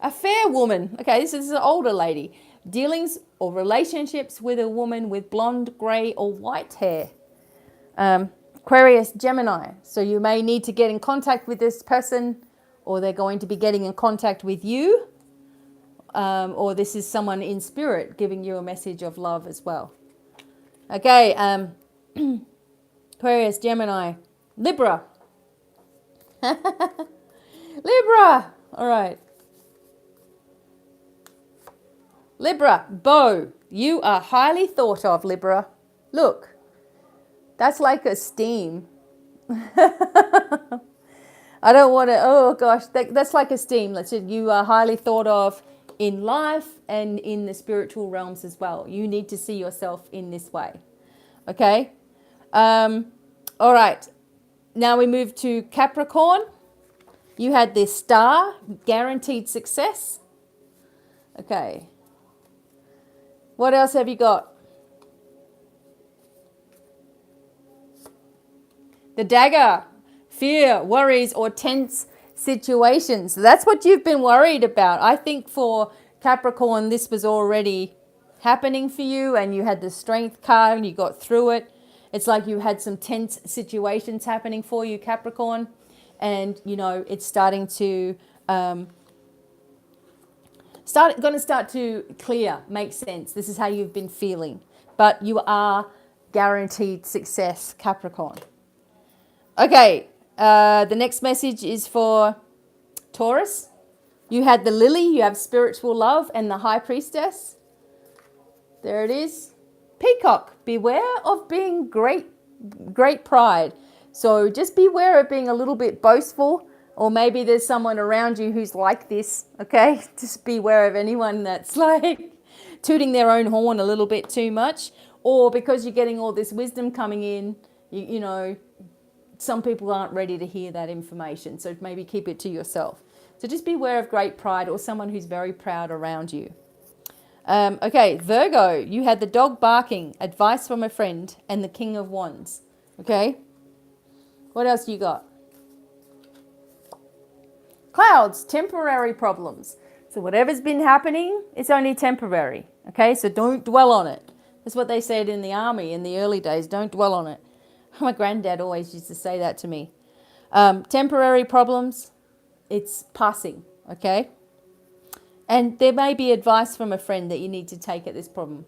A fair woman. Okay, this is an older lady. Dealings or relationships with a woman with blonde, grey or white hair. Aquarius, Gemini. So you may need to get in contact with this person, or they're going to be getting in contact with you. Or this is someone in spirit giving you a message of love as well. Okay, Aquarius, Gemini. Libra. Libra. All right. Libra, Bo. You are highly thought of, Libra. Look, that's like esteem. I don't want to, oh gosh, that's like esteem. Let's say you are highly thought of in life and in the spiritual realms as well. You need to see yourself in this way. Okay. All right. Now we move to Capricorn. You had this star, guaranteed success. Okay. What else have you got? The dagger, fear, worries, or tense situations. That's what you've been worried about. I think for Capricorn, this was already happening for you, and you had the strength card and you got through it. It's like you had some tense situations happening for you, Capricorn, and you know it's starting to start to clear, make sense. This is how you've been feeling, but you are guaranteed success, Capricorn. Okay, the next message is for Taurus. You had the lily, you have spiritual love, and the high priestess. There it is. Peacock, beware of being great pride. So just beware of being a little bit boastful, or maybe there's someone around you who's like this, okay? Just beware of anyone that's like tooting their own horn a little bit too much, or because you're getting all this wisdom coming in, you know, some people aren't ready to hear that information, so maybe keep it to yourself. So just beware of great pride or someone who's very proud around you. Okay, Virgo, you had the dog barking, advice from a friend, and the King of Wands. Okay, what else you got? Clouds, temporary problems. So whatever's been happening, it's only temporary. Okay, so don't dwell on it. That's what they said in the army in the early days. Don't dwell on it. My granddad always used to say that to me. Temporary problems, it's passing. Okay. And there may be advice from a friend that you need to take at this problem.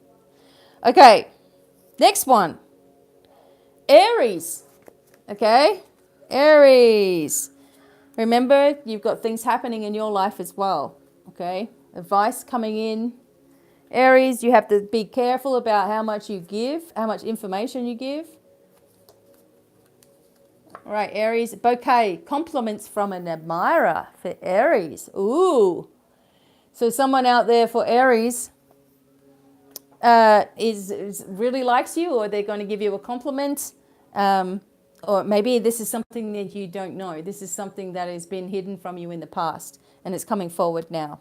Okay, next one. Aries. Okay, Aries. Remember, you've got things happening in your life as well. Okay, advice coming in. Aries, you have to be careful about how much you give, how much information you give. All right, Aries, bouquet, compliments from an admirer for Aries. Ooh. So someone out there for Aries is really likes you, or they're going to give you a compliment. Or maybe this is something that you don't know. This is something that has been hidden from you in the past and it's coming forward now.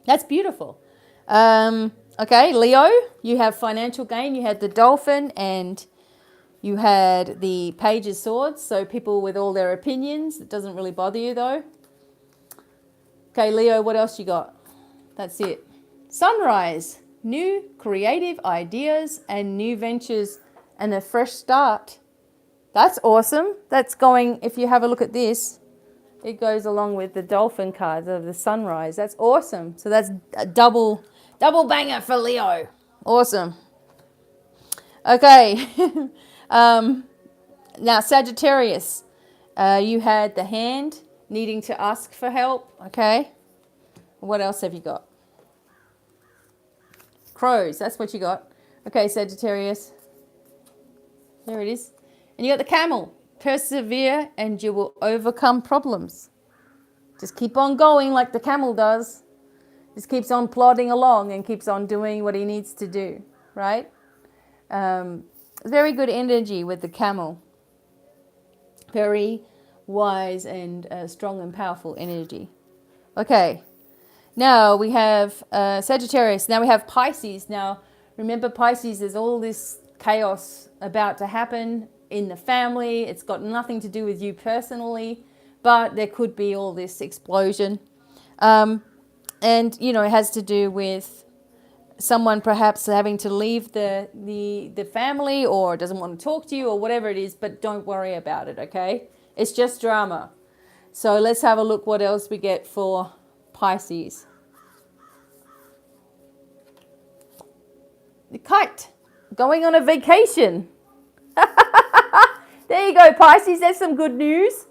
That's beautiful. Okay, Leo, you have financial gain. You had the dolphin and you had the Page of Swords. So people with all their opinions. It doesn't really bother you though. Okay, Leo, what else you got? That's it. Sunrise, new creative ideas and new ventures and a fresh start. That's awesome. That's going, if you have a look at this, it goes along with the dolphin cards of the sunrise. That's awesome. So that's a double banger for Leo. Awesome. Okay. Now, Sagittarius, you had the hand needing to ask for help. Okay. What else have you got? Crows. That's what you got. Okay, Sagittarius. There it is. And you got the camel. Persevere and you will overcome problems. Just keep on going like the camel does. Just keeps on plodding along and keeps on doing what he needs to do, right? Very good energy with the camel. Very wise and strong and powerful energy. Okay. Now we have Sagittarius. Now we have Pisces. Now remember Pisces, there's all this chaos about to happen in the family. It's got nothing to do with you personally, but there could be all this explosion. And, you know, it has to do with someone perhaps having to leave the family or doesn't want to talk to you or whatever it is, but don't worry about it, okay? It's just drama. So let's have a look what else we get for Pisces. The kite, going on a vacation. There you go, Pisces. There's some good news.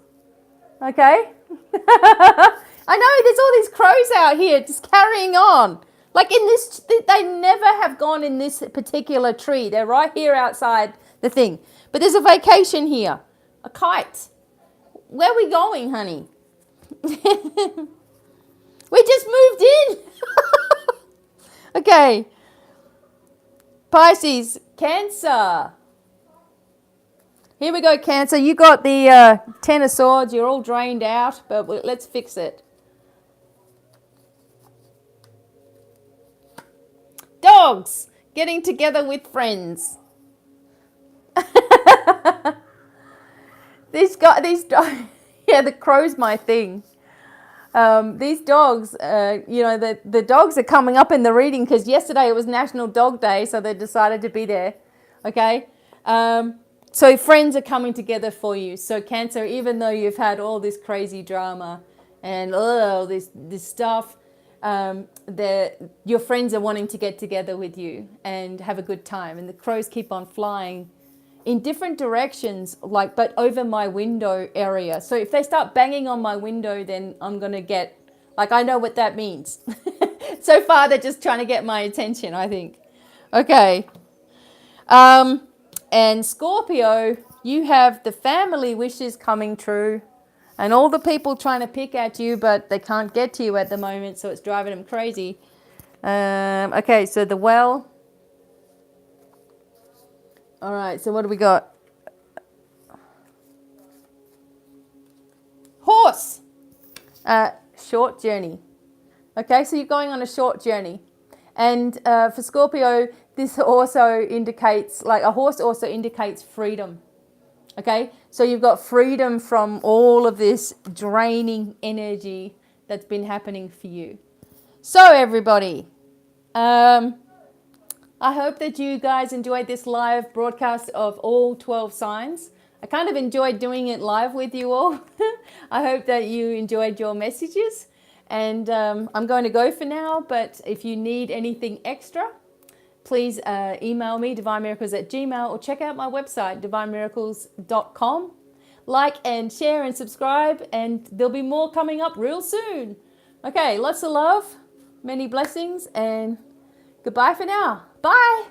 Okay. I know there's all these crows out here just carrying on. Like in this, they never have gone in this particular tree. They're right here outside the thing. But there's a vacation here. A kite. Where are we going, honey? We just moved in. Okay. Pisces, Cancer. Here we go, Cancer. You got the Ten of Swords. You're all drained out, but let's fix it. Dogs, getting together with friends. these dogs, yeah, the crow's my thing. These dogs, you know, the dogs are coming up in the reading because yesterday it was National Dog Day, so they decided to be there. Okay. So friends are coming together for you. So Cancer, even though you've had all this crazy drama and this stuff, your friends are wanting to get together with you and have a good time. And the crows keep on flying in different directions, but over my window area. So if they start banging on my window, then I'm going to get, I know what that means. So far, they're just trying to get my attention, I think. Okay. And Scorpio, you have the family wishes coming true and all the people trying to pick at you, but they can't get to you at the moment, so it's driving them crazy. Okay, so the well. All right, so what do we got? Horse. Short journey. Okay, so you're going on a short journey. And for Scorpio, this also indicates, a horse also indicates freedom. Okay, so you've got freedom from all of this draining energy that's been happening for you. So everybody, I hope that you guys enjoyed this live broadcast of all 12 signs. I kind of enjoyed doing it live with you all. I hope that you enjoyed your messages. And I'm going to go for now, but if you need anything extra, please email me, divinemiracles@gmail.com, or check out my website, divinemiracles.com. Like and share and subscribe, and there'll be more coming up real soon. Okay, lots of love, many blessings, and goodbye for now. Bye.